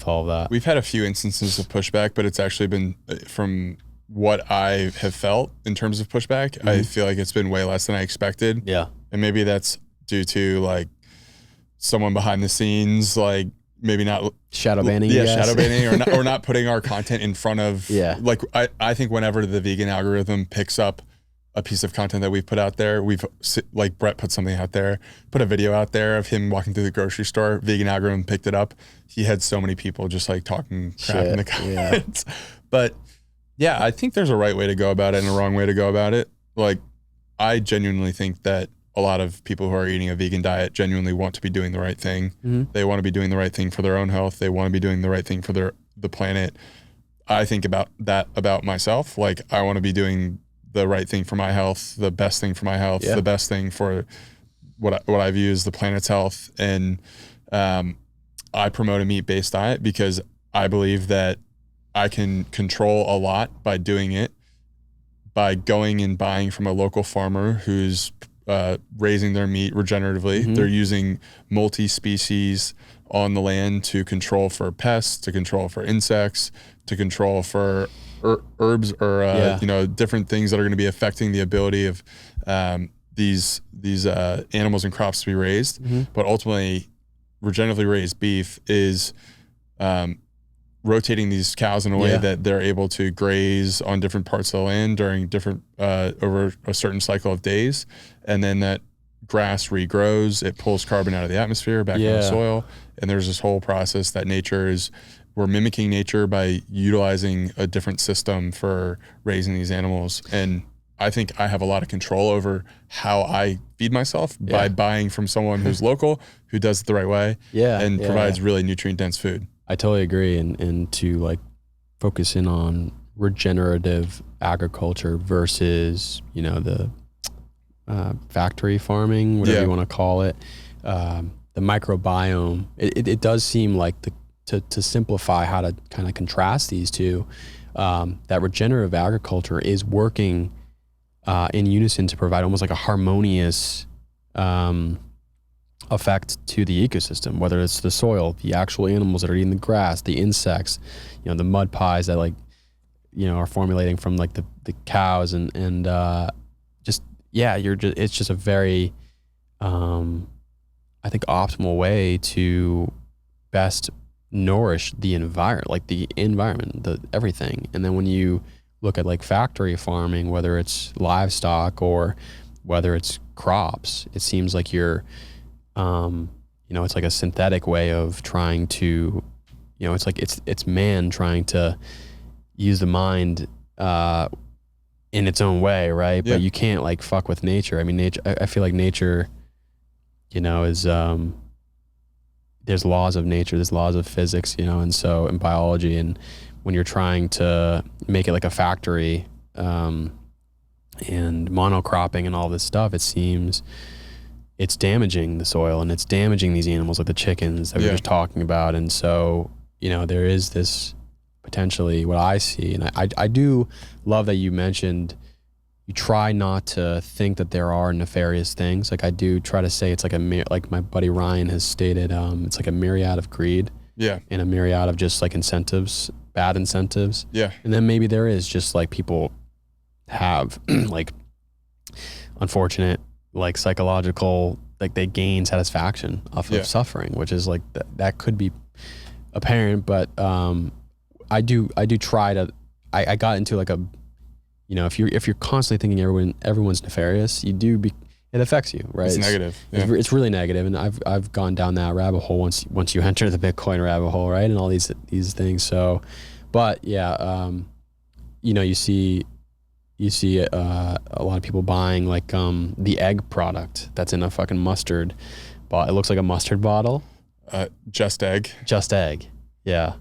all of that. We've had a few instances of pushback, but it's actually been, from what I have felt in terms of pushback, I feel like it's been way less than I expected. Yeah. And maybe that's due to like someone behind the scenes, like maybe not shadow banning. Shadow banning or not putting our content in front of, like I think whenever the vegan algorithm picks up a piece of content that we've put out there, like Brett put something out there, put a video out there of him walking through the grocery store, vegan algorithm picked it up. He had so many people just like talking crap in the comments. But yeah, I think there's a right way to go about it and a wrong way to go about it. Like, I genuinely think that a lot of people who are eating a vegan diet genuinely want to be doing the right thing. They want to be doing the right thing for their own health. They want to be doing the right thing for the planet. I think about that about myself. Like, I want to be doing the right thing for my health, the best thing for my health, the best thing for what I view as the planet's health. And I promote a meat-based diet because I believe that I can control a lot by doing it, by going and buying from a local farmer who's raising their meat regeneratively. They're using multi-species on the land to control for pests, to control for insects, to control for herbs or different things that are going to be affecting the ability of these animals and crops to be raised. But ultimately, regeneratively raised beef is rotating these cows in a way that they're able to graze on different parts of the land during different over a certain cycle of days, and then that grass regrows. It pulls carbon out of the atmosphere back in the soil, and there's this whole process that we're mimicking nature by utilizing a different system for raising these animals. And I think I have a lot of control over how I feed myself by buying from someone who's local, who does it the right way, and provides really nutrient dense food. I totally agree. And to like focus in on regenerative agriculture versus, you know, the factory farming, whatever you want to call it, the microbiome, it does seem like to simplify how to kind of contrast these two, that regenerative agriculture is working in unison to provide almost like a harmonious effect to the ecosystem, whether it's the soil, the actual animals that are eating the grass, the insects, you know, the mud pies that, like, you know, are formulating from like the cows and just, it's just a very, I think, optimal way to best nourish the environment, everything. And then when you look at like factory farming, whether it's livestock or whether it's crops, it seems like you're, you know, it's like a synthetic way of trying to, you know, it's like it's man trying to use the mind in its own way, right? But you can't like fuck with nature. I mean, nature. I feel like nature, you know, is there's laws of nature, there's laws of physics, you know, and so in biology, and when you're trying to make it like a factory, and monocropping and all this stuff, it seems it's damaging the soil and it's damaging these animals like the chickens that we were just talking about. And so, you know, there is this potentially what I see, and I do love that you mentioned you try not to think that there are nefarious things. Like I do try to say it's like like my buddy Ryan has stated, it's like a myriad of greed. Yeah. And a myriad of just like incentives, bad incentives. Yeah. And then maybe there is just like people have like unfortunate, like psychological, like they gain satisfaction off of suffering, which is like that could be apparent. But I do try to, I got into like a, you know, if you're constantly thinking everyone's nefarious, it affects you, right? It's negative. Yeah. It's really negative, and I've gone down that rabbit hole once you enter the Bitcoin rabbit hole, right? And all these things. So, but yeah, you know, you see a lot of people buying like the egg product that's in a fucking mustard, but it looks like a mustard bottle. Just egg. Just egg. Yeah.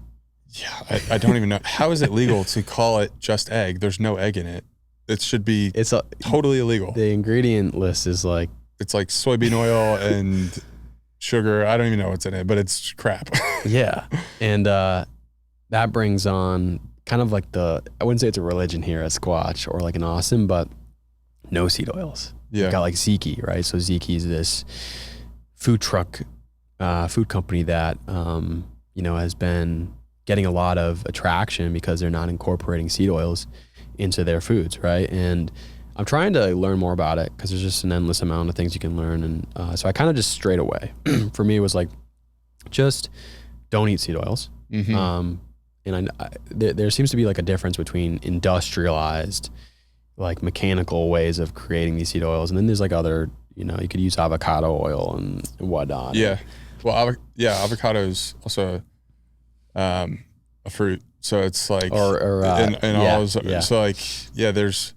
Yeah, I don't even know. How is it legal to call it just egg? There's no egg in it. It should be totally illegal. The ingredient list is like... It's like soybean oil and sugar. I don't even know what's in it, but it's crap. Yeah. And that brings on kind of like I wouldn't say it's a religion here at Squatch or like in Austin, but no seed oils. Yeah. You've got like Ziki, right? So Ziki is this food truck, food company that, you know, has been getting a lot of attraction because they're not incorporating seed oils into their foods, right? And I'm trying to learn more about it because there's just an endless amount of things you can learn. And so I kind of just straight away, for me, it was like, just don't eat seed oils. Mm-hmm. And there seems to be like a difference between industrialized, like mechanical ways of creating these seed oils. And then there's like other, you know, you could use avocado oil and whatnot. Yeah. Well, avocado is also a fruit, so it's like so like there's,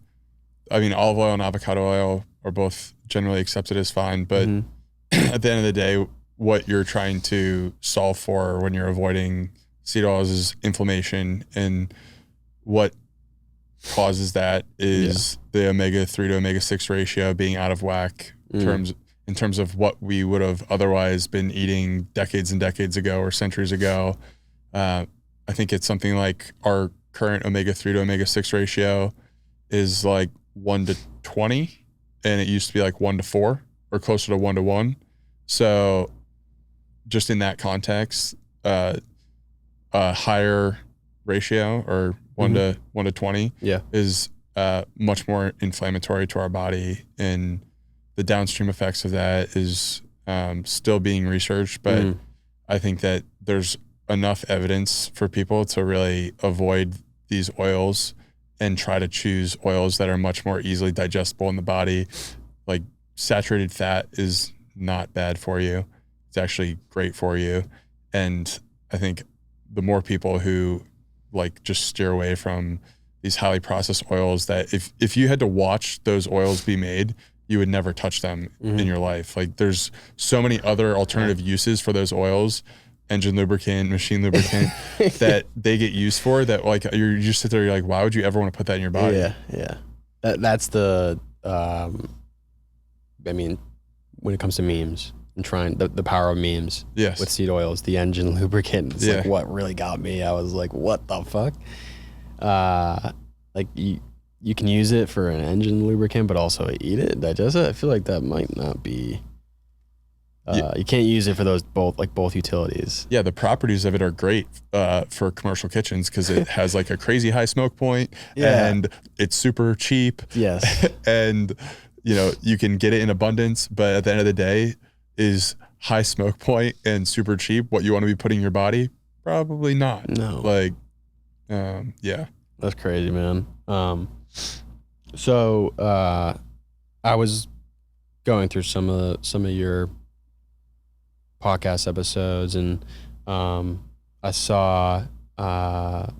I mean, olive oil and avocado oil are both generally accepted as fine, but at the end of the day, what you're trying to solve for when you're avoiding seed oils is inflammation, and what causes that is the omega-3 to omega-6 ratio being out of whack in terms of what we would have otherwise been eating decades and decades ago or centuries ago. I think it's something like our current omega-3 to omega-6 ratio is like 1 to 20, and it used to be like 1 to 4 or closer to 1 to 1. So just in that context, a higher ratio or 1 to 20 is much more inflammatory to our body, and the downstream effects of that is still being researched. But I think that there's enough evidence for people to really avoid these oils and try to choose oils that are much more easily digestible in the body. Like saturated fat is not bad for you. It's actually great for you. And I think the more people who like just steer away from these highly processed oils that if you had to watch those oils be made, you would never touch them in your life. Like there's so many other alternative uses for those oils, engine lubricant, machine lubricant, that they get used for, that like you just sit there, you're like, why would you ever want to put that in your body? Yeah. That's the, I mean, when it comes to memes and trying the power of memes with seed oils, the engine lubricant, it's like what really got me. I was like, what the fuck? Like you can use it for an engine lubricant, but also eat it, digest it. I feel like that might not be, you can't use it for those both utilities. Yeah, the properties of it are great for commercial kitchens because it has like a crazy high smoke point and it's super cheap. Yes. And you know, you can get it in abundance, but at the end of the day, is high smoke point and super cheap what you want to be putting in your body? Probably not. No. Like, yeah. That's crazy, man. So I was going through some of your podcast episodes, and I saw a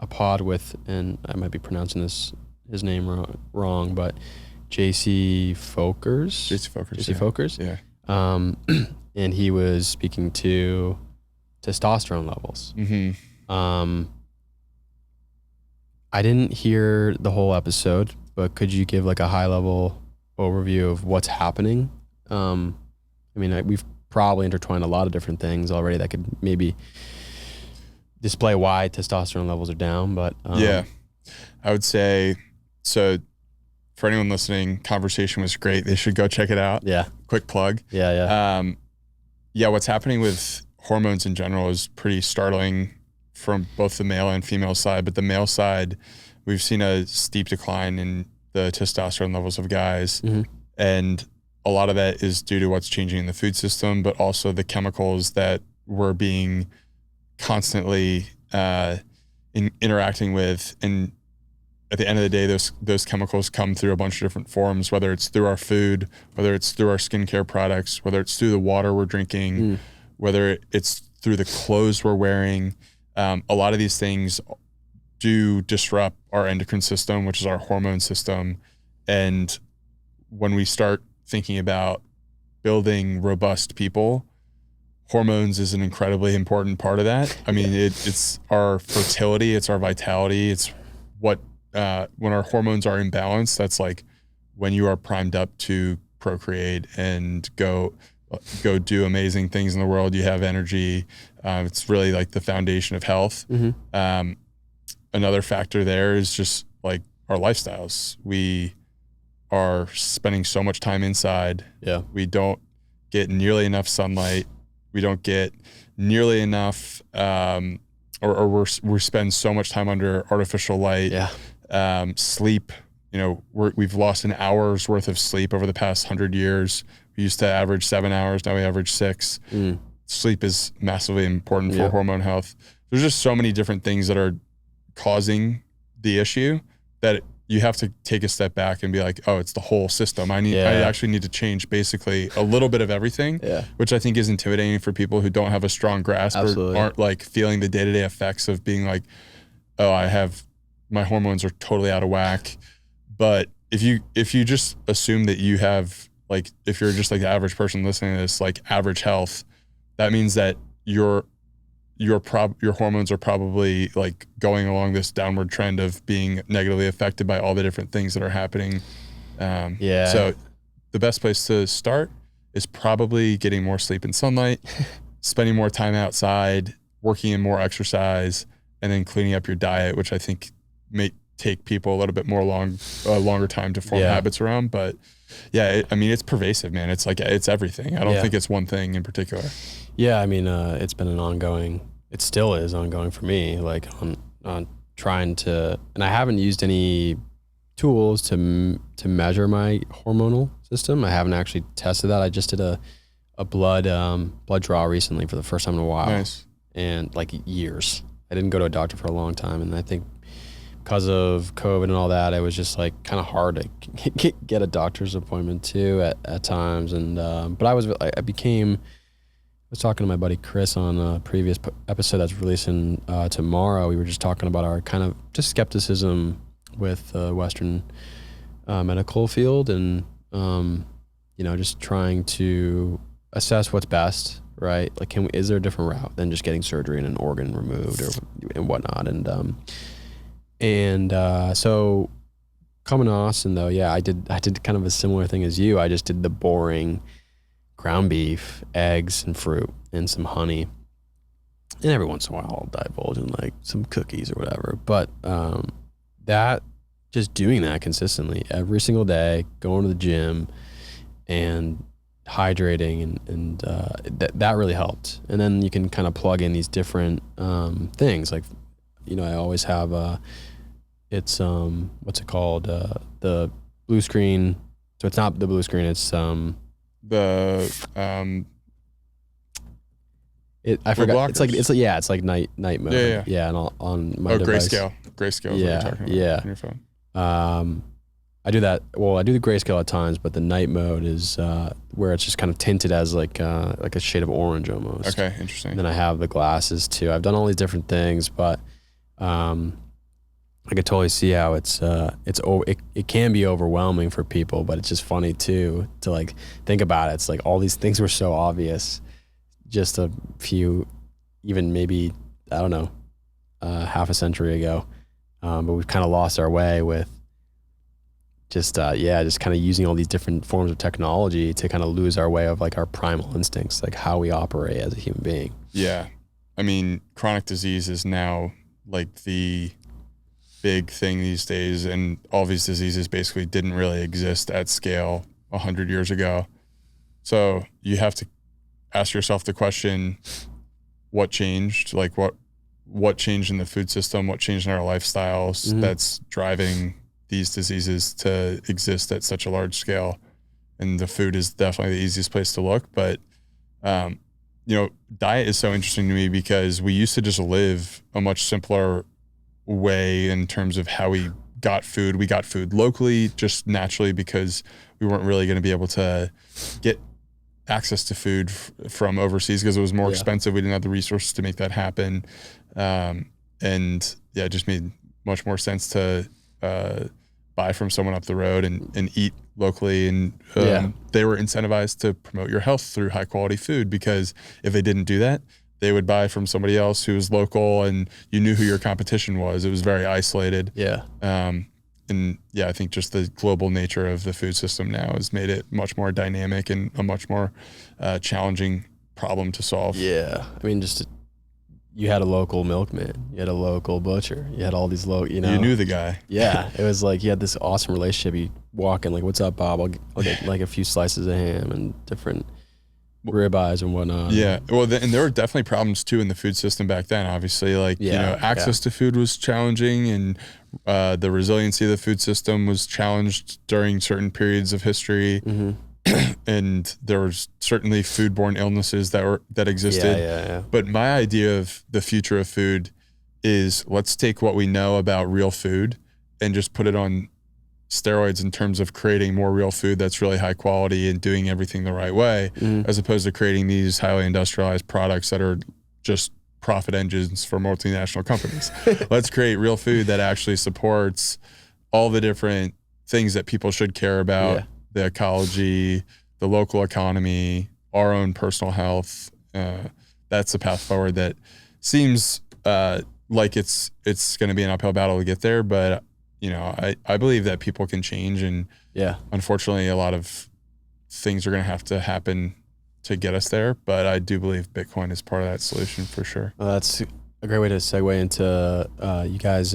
pod with, and I might be pronouncing his name wrong, but JC Folkers. JC Folkers. Yeah. And he was speaking to testosterone levels. I didn't hear the whole episode, but could you give like a high level overview of what's happening? I mean, we've probably intertwined a lot of different things already that could maybe display why testosterone levels are down, but yeah, I would say, so for anyone listening, conversation was great. They should go check it out. Yeah. Quick plug. Yeah. Yeah. What's happening with hormones in general is pretty startling from both the male and female side, but the male side, we've seen a steep decline in the testosterone levels of guys. And a lot of that is due to what's changing in the food system, but also the chemicals that we're being constantly interacting with. And at the end of the day, those chemicals come through a bunch of different forms, whether it's through our food, whether it's through our skincare products, whether it's through the water we're drinking, whether it's through the clothes we're wearing. A lot of these things do disrupt our endocrine system, which is our hormone system. And when we start thinking about building robust people, hormones is an incredibly important part of that. I mean, it's our fertility, it's our vitality, it's what, when our hormones are imbalanced, that's like when you are primed up to procreate and go do amazing things in the world. You have energy. It's really like the foundation of health. Another factor there is just like our lifestyles. We are spending so much time inside. Yeah. We don't get nearly enough sunlight. We don't get nearly enough, or we spend so much time under artificial light. Yeah. Sleep, you know, we've lost an hour's worth of sleep over the past 100 years. We used to average 7 hours. Now we average 6. Sleep is massively important for hormone health. There's just so many different things that are causing the issue that you have to take a step back and be like, oh, it's the whole system. I actually need to change basically a little bit of everything, which I think is intimidating for people who don't have a strong grasp or aren't like feeling the day-to-day effects of being like, oh, my hormones are totally out of whack. But if you just assume that you have, like, if you're just like the average person listening to this, like average health, that means that your hormones are probably like going along this downward trend of being negatively affected by all the different things that are happening. So the best place to start is probably getting more sleep and sunlight, spending more time outside, working in more exercise, and then cleaning up your diet, which I think may take people a little bit more longer time to form habits around. But yeah, I mean, it's pervasive, man. It's like, it's everything. I don't think it's one thing in particular. Yeah. I mean, it's been it still is ongoing for me, like on trying to, and I haven't used any tools to measure my hormonal system. I haven't actually tested that. I just did a blood draw recently for the first time in a while. Nice. And like years. I didn't go to a doctor for a long time. And I think because of COVID and all that, it was just like kind of hard to get a doctor's appointment too at times. And, but I was talking to my buddy Chris on a previous episode that's releasing tomorrow. We were just talking about our kind of just skepticism with Western medical field, and just trying to assess what's best, right? Like, is there a different route than just getting surgery and an organ removed and whatnot? And so coming to Austin though, I did kind of a similar thing as you. I just did the boring ground beef, eggs, and fruit, and some honey. And every once in a while I'll divulge in like some cookies or whatever. But that, just doing that consistently every single day, going to the gym and hydrating and that really helped. And then you can kind of plug in these different things. Like, I always have it's what's it called? The blue screen. So it's not the blue screen, it's I forgot. It's like night mode. Yeah. And on my device. Grayscale is what you're talking about on your phone. I do that. Well, I do the grayscale at times, but the night mode is where it's just kind of tinted as like a shade of orange almost. Okay, interesting. And then I have the glasses too. I've done all these different things, but I could totally see how it can be overwhelming for people, but it's just funny too to like think about it. It's like all these things were so obvious just a few, even maybe, I don't know, half a century ago. But we've kind of lost our way with just kind of using all these different forms of technology to kind of lose our way of like our primal instincts, like how we operate as a human being. Yeah. I mean, chronic disease is now like the big thing these days, and all these diseases basically didn't really exist at scale 100 years ago. So you have to ask yourself the question, what changed? Like what changed in the food system? What changed in our lifestyles that's driving these diseases to exist at such a large scale? And the food is definitely the easiest place to look. But, diet is so interesting to me because we used to just live a much simpler way in terms of how we got food. We got food locally just naturally because we weren't really going to be able to get access to food from overseas because it was more expensive. We didn't have the resources to make that happen. It just made much more sense to buy from someone up the road and eat locally. And they were incentivized to promote your health through high quality food, because if they didn't do that, they would buy from somebody else who was local and you knew who your competition was. It was very isolated. Yeah. I think just the global nature of the food system now has made it much more dynamic and a much more challenging problem to solve. Yeah. I mean, you had a local milkman, you had a local butcher, you had all these you knew the guy. Yeah. It was like, you had this awesome relationship. You walk in like, what's up, Bob? I'll get like a few slices of ham and different ribeyes and whatnot. Yeah. Well, and there were definitely problems too in the food system back then. Obviously, access to food was challenging, and the resiliency of the food system was challenged during certain periods of history. And there was certainly foodborne illnesses that existed. Yeah. But my idea of the future of food is, let's take what we know about real food and just put it on steroids in terms of creating more real food that's really high quality and doing everything the right way, as opposed to creating these highly industrialized products that are just profit engines for multinational companies. Let's create real food that actually supports all the different things that people should care about, the ecology, the local economy, our own personal health. That's the path forward that seems like it's going to be an uphill battle to get there, but I believe that people can change, and unfortunately a lot of things are going to have to happen to get us there. But I do believe Bitcoin is part of that solution for sure. Well, that's a great way to segue into you guys.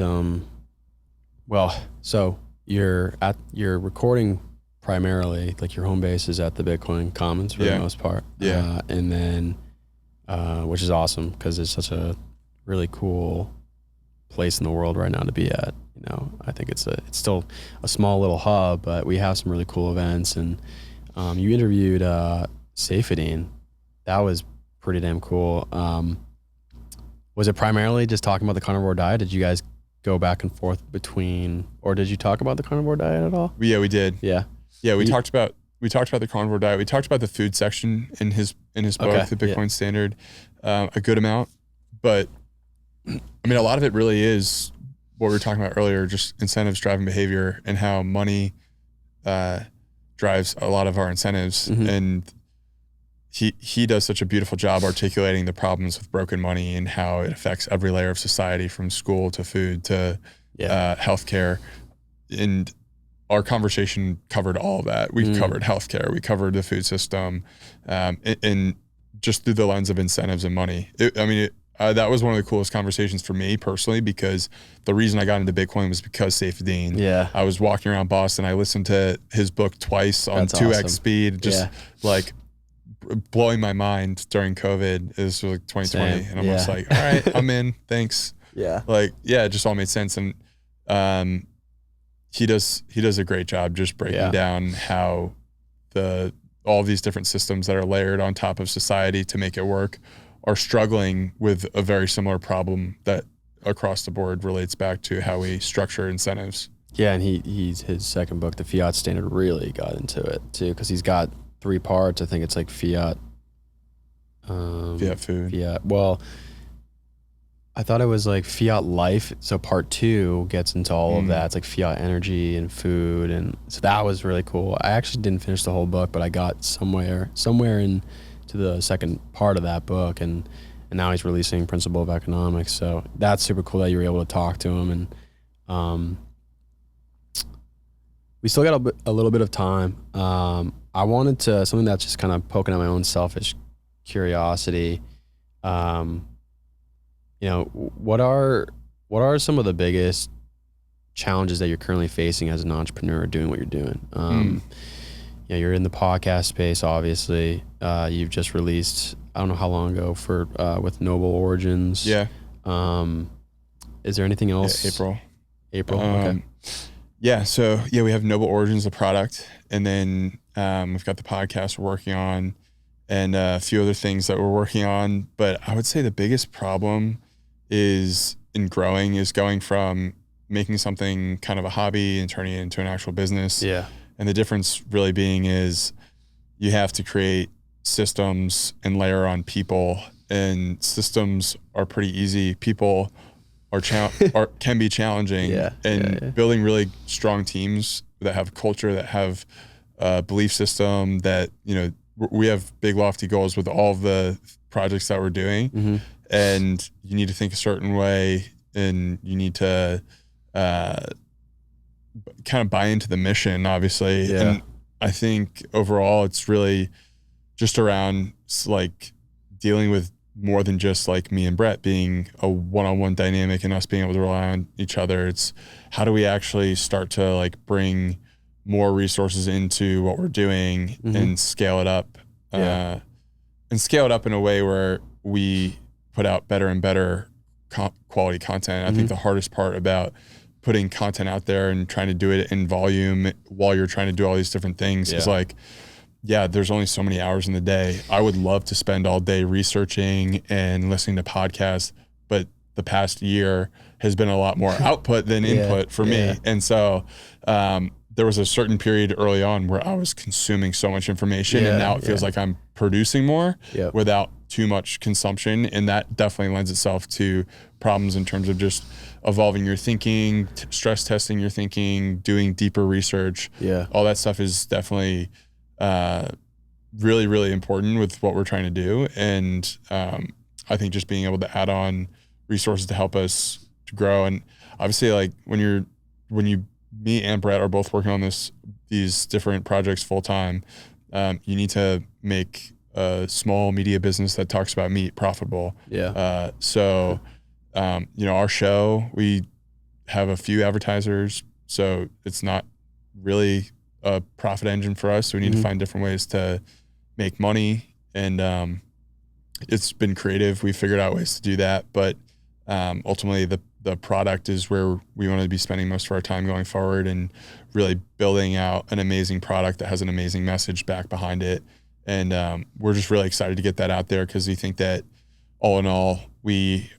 So you're recording primarily, like your home base is at the Bitcoin Commons for the most part. Yeah. And then, which is awesome because it's such a really cool place in the world right now to be at. I think it's still a small little hub, but we have some really cool events. And you interviewed Safedine. That was pretty damn cool. Was it primarily just talking about the carnivore diet? Did you guys go back and forth between, or did you talk about the carnivore diet at all? Yeah, we did. Yeah. Yeah, we talked about the carnivore diet. We talked about the food section in his book, The Bitcoin Standard, a good amount. But I mean, a lot of it really is what we were talking about earlier, just incentives driving behavior and how money drives a lot of our incentives. Mm-hmm. And he does such a beautiful job articulating the problems with broken money and how it affects every layer of society, from school to food to healthcare. And our conversation covered all of that. We covered healthcare, we covered the food system, and just through the lens of incentives and money. That was one of the coolest conversations for me personally, because the reason I got into Bitcoin was because Saif Dean. Yeah. I was walking around Boston. I listened to his book twice on 2x speed, just like blowing my mind during COVID. It was like 2020. Same. And I'm just like, all right, I'm in, thanks. Yeah. Like, it just all made sense. And he does a great job just breaking down how all these different systems that are layered on top of society to make it work are struggling with a very similar problem that across the board relates back to how we structure incentives. Yeah, and his second book, The Fiat Standard, really got into it too, because he's got 3 parts. I think it's like fiat food. Well, I thought it was like fiat life. So part 2 gets into all of that. It's like fiat energy and food. And so that was really cool. I actually didn't finish the whole book, but I got somewhere into the second part of that book. And now he's releasing Principle of Economics. So that's super cool that you were able to talk to him. And we still got a little bit of time. I wanted to, something that's just kind of poking at my own selfish curiosity. What are some of the biggest challenges that you're currently facing as an entrepreneur doing what you're doing? You're in the podcast space, obviously. You've just released, I don't know how long ago, with Noble Origins. Yeah. Is there anything else? Yeah, April. Okay. Yeah. So we have Noble Origins, the product, and then we've got the podcast we're working on, and a few other things that we're working on. But I would say the biggest problem is going from making something kind of a hobby and turning it into an actual business. Yeah. And the difference really being is you have to create systems and layer on people, and systems are pretty easy. People can be challenging. Building really strong teams that have culture, that have a belief system, that, we have big lofty goals with all of the projects that we're doing. Mm-hmm. And you need to think a certain way, and you need to kind of buy into the mission, obviously. Yeah. And I think overall it's really just around like dealing with more than just like me and Brett being a one-on-one dynamic and us being able to rely on each other. It's how do we actually start to like bring more resources into what we're doing and scale it up, and scale it up in a way where we put out better and better quality content. I think the hardest part about putting content out there and trying to do it in volume while you're trying to do all these different things is like, there's only so many hours in the day. I would love to spend all day researching and listening to podcasts, but the past year has been a lot more output than input for me. And so there was a certain period early on where I was consuming so much information, and now it feels like I'm producing more without too much consumption. And that definitely lends itself to problems in terms of just evolving your thinking, stress testing your thinking, doing deeper research. All that stuff is definitely really, really important with what we're trying to do. And I think just being able to add on resources to help us to grow. And obviously, like when me and Brett are both working on these different projects full time, you need to make a small media business that talks about meat profitable. Our show, we have a few advertisers, so it's not really a profit engine for us. So we need to find different ways to make money, and it's been creative. We figured out ways to do that, but ultimately the product is where we want to be spending most of our time going forward, and really building out an amazing product that has an amazing message back behind it. And we're just really excited to get that out there, because we think that all in all, we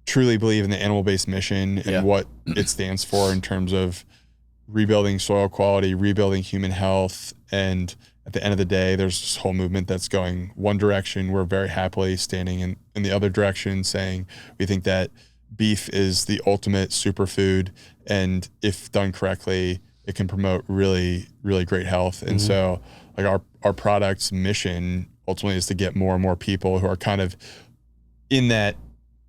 truly believe in the animal-based mission and what it stands for in terms of rebuilding soil quality, rebuilding human health. And at the end of the day, there's this whole movement that's going one direction. We're very happily standing in the other direction, saying we think that beef is the ultimate superfood, and if done correctly, it can promote really, really great health. And so like our product's mission ultimately is to get more and more people who are kind of in that,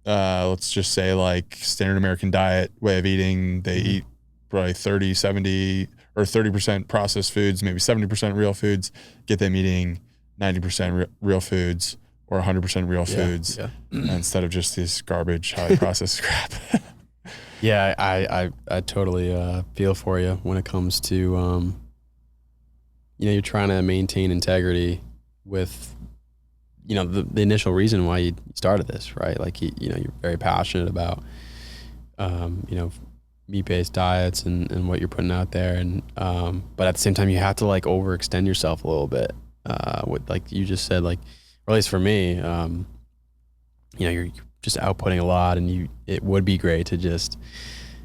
let's just say like standard American diet way of eating. They eat probably 30, 70 or 30% processed foods, maybe 70% real foods, get them eating 90% real foods or 100% real foods instead of just this garbage, highly processed crap. Yeah, I totally feel for you when it comes to, you're trying to maintain integrity with, the initial reason why you started this, right? Like, you're very passionate about, meat-based diets and what you're putting out there. And, but at the same time, you have to like overextend yourself a little bit, with like you just said, like, or at least for me, you're just outputting a lot, and it would be great to just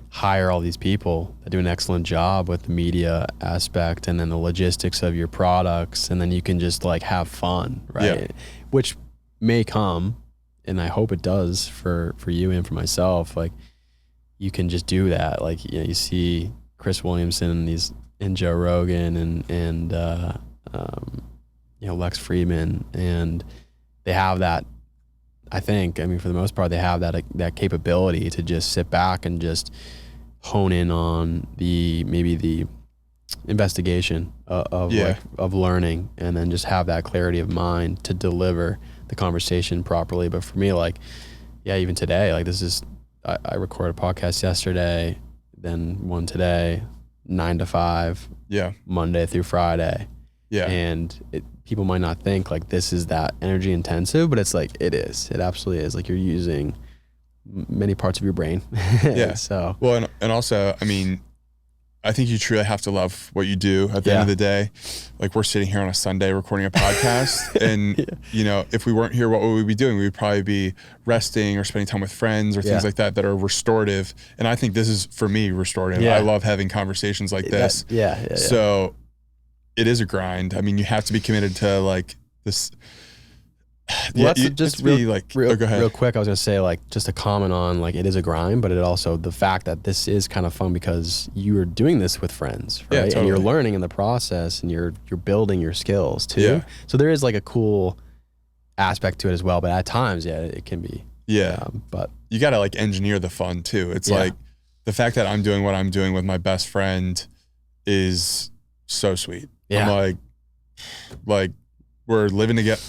hire all these people that do an excellent job with the media aspect and then the logistics of your products, and then you can just like have fun, right? Yeah. Which may come, and I hope it does for you and for myself. Like, you can just do that. Like, you see Chris Williamson and Joe Rogan and Lex Friedman, and they have that. I think, for the most part, they have that capability to just sit back and just hone in on the investigation of learning, and then just have that clarity of mind to deliver the conversation properly. But for me, like, even today, like I recorded a podcast yesterday, then one today, 9 to 5, Monday through Friday. Yeah. And people might not think like this is that energy intensive, but it's like, it is. It absolutely is. Like, you're using many parts of your brain. Yeah. So, well, and also, I think you truly have to love what you do at the end of the day. Like, we're sitting here on a Sunday recording a podcast and, if we weren't here, what would we be doing? We would probably be resting or spending time with friends or things like that are restorative. And I think this is, for me, restorative. I love having conversations like this. So it is a grind. You have to be committed to like this. Well, that's just real quick. I was gonna say, like, just a comment on, like, it is a grind, but it also, the fact that this is kind of fun because you are doing this with friends, right? Yeah, totally. And you're learning in the process, and you're building your skills too. Yeah. So there is like a cool aspect to it as well. But at times, it can be. Yeah. But you got to like engineer the fun too. It's like the fact that I'm doing what I'm doing with my best friend is so sweet. Yeah. I'm like. We're living together.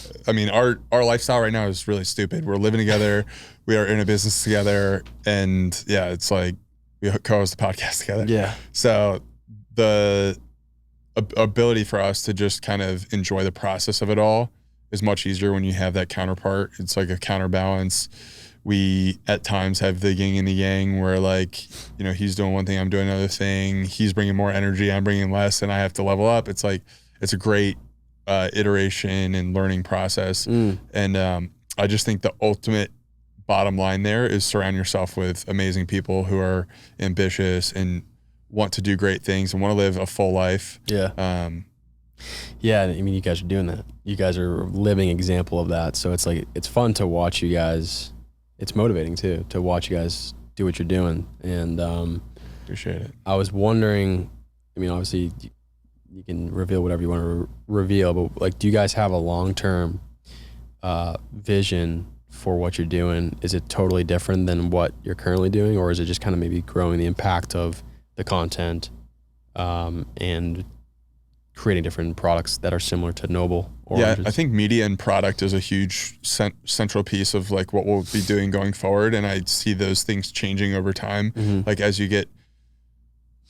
Our lifestyle right now is really stupid. We're living together. We are in a business together. And it's like we co-host the podcast together. Yeah. So the ability for us to just kind of enjoy the process of it all is much easier when you have that counterpart. It's like a counterbalance. We at times have the yin and the yang where, like, he's doing one thing, I'm doing another thing. He's bringing more energy, I'm bringing less, and I have to level up. It's like, it's a great iteration and learning process. And I just think the ultimate bottom line there is surround yourself with amazing people who are ambitious and want to do great things and want to live a full life. Yeah. You guys are doing that. You guys are a living example of that. So it's like, it's fun to watch you guys. It's motivating too, to watch you guys do what you're doing. And appreciate it. I was wondering, obviously you can reveal whatever you want to reveal, but like, do you guys have a long-term vision for what you're doing? Is it totally different than what you're currently doing, or is it just kind of maybe growing the impact of the content and creating different products that are similar to Noble? I think media and product is a huge central piece of like what we'll be doing going forward, and I see those things changing over time. Like, as you get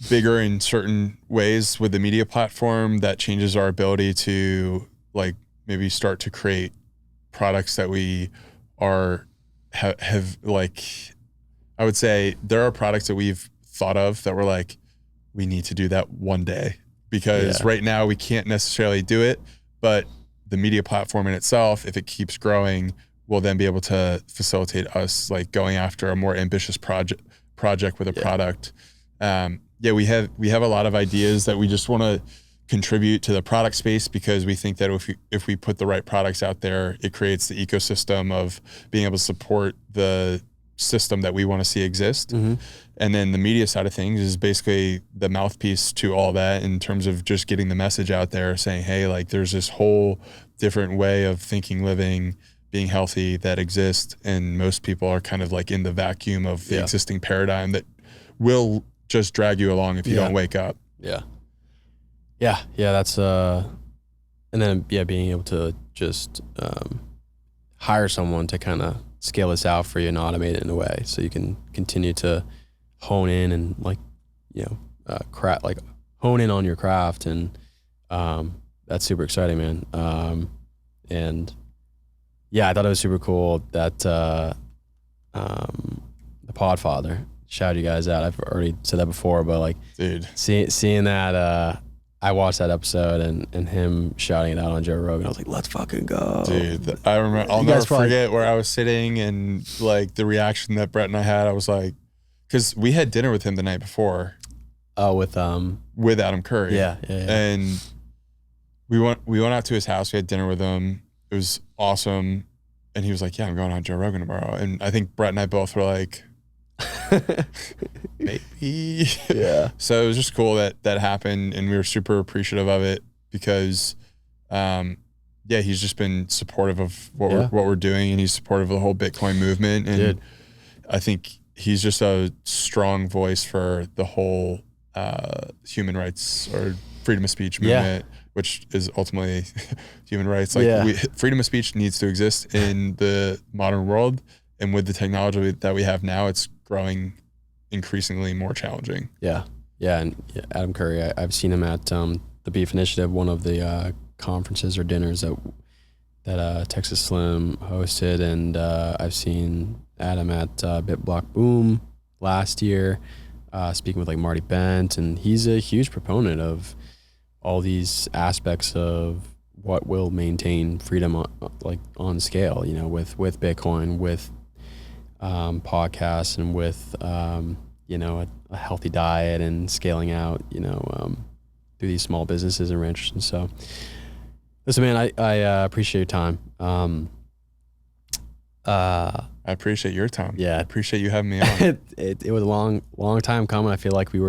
bigger in certain ways with the media platform, that changes our ability to like maybe start to create products that we have like, I would say there are products that we've thought of that we're like, we need to do that one day, because right now we can't necessarily do it, but the media platform in itself, if it keeps growing, will then be able to facilitate us like going after a more ambitious project with a product. We have a lot of ideas that we just want to contribute to the product space, because we think that if we put the right products out there, it creates the ecosystem of being able to support the system that we want to see exist. Mm-hmm. And then the media side of things is basically the mouthpiece to all that in terms of just getting the message out there saying, hey, like there's this whole different way of thinking, living, being healthy that exists. And most people are kind of like in the vacuum of the existing paradigm that will just drag you along if you don't wake up. Yeah. Yeah. Yeah. That's, and then, being able to just hire someone to kind of scale this out for you and automate it in a way so you can continue to hone in and hone in on your craft. And that's super exciting, man. And I thought it was super cool that the Podfather shouted you guys out. I've already said that before, but like, dude, seeing that, I watched that episode and him shouting it out on Joe Rogan. I was like, let's fucking go. Dude, I remember, I'll never forget where I was sitting and like the reaction that Brett and I had. I was like, because we had dinner with him the night before. Oh, with Adam Curry. Yeah. And we went out to his house. We had dinner with him. It was awesome. And he was like, yeah, I'm going on Joe Rogan tomorrow. And I think Brett and I both were like, maybe. Yeah. So it was just cool that happened, and we were super appreciative of it because he's just been supportive of what we're doing, and he's supportive of the whole Bitcoin movement. And I think he's just a strong voice for the whole human rights or freedom of speech movement, which is ultimately human rights. Like freedom of speech needs to exist in the modern world, and with the technology that we have now, it's growing increasingly more challenging. Yeah. And Adam Curry, I've seen him at the Beef Initiative, one of the conferences or dinners that Texas Slim hosted, and I've seen Adam at BitBlock Boom last year, speaking with like Marty Bent, and he's a huge proponent of all these aspects of what will maintain freedom on scale, with Bitcoin, with podcasts, and with a healthy diet and scaling out through these small businesses and ranchers. And so listen, man, I appreciate your time. I appreciate your time. Yeah, I appreciate you having me on. it was a long time coming. I feel like we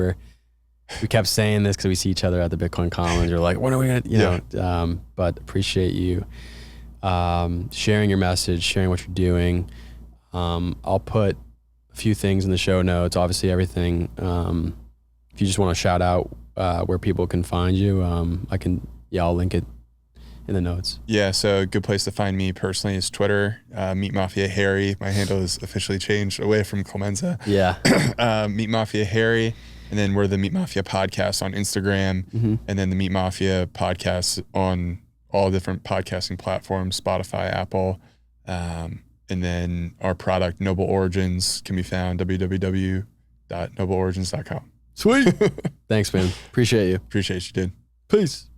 kept saying this because we see each other at the Bitcoin Commons. We're like, when are we gonna, but appreciate you sharing your message, sharing what you're doing. I'll put a few things in the show notes, obviously everything. If you just want to shout out where people can find you, I'll link it in the notes. Yeah, so a good place to find me personally is Twitter, Meat Mafia Harry. My handle is officially changed away from Clemenza. Yeah. Meat Mafia Harry. And then we're the Meat Mafia Podcast on Instagram, and then the Meat Mafia Podcast on all different podcasting platforms, Spotify, Apple. And then our product, Noble Origins, can be found www.nobleorigins.com. Sweet. Thanks, man. Appreciate you. Appreciate you, dude. Peace.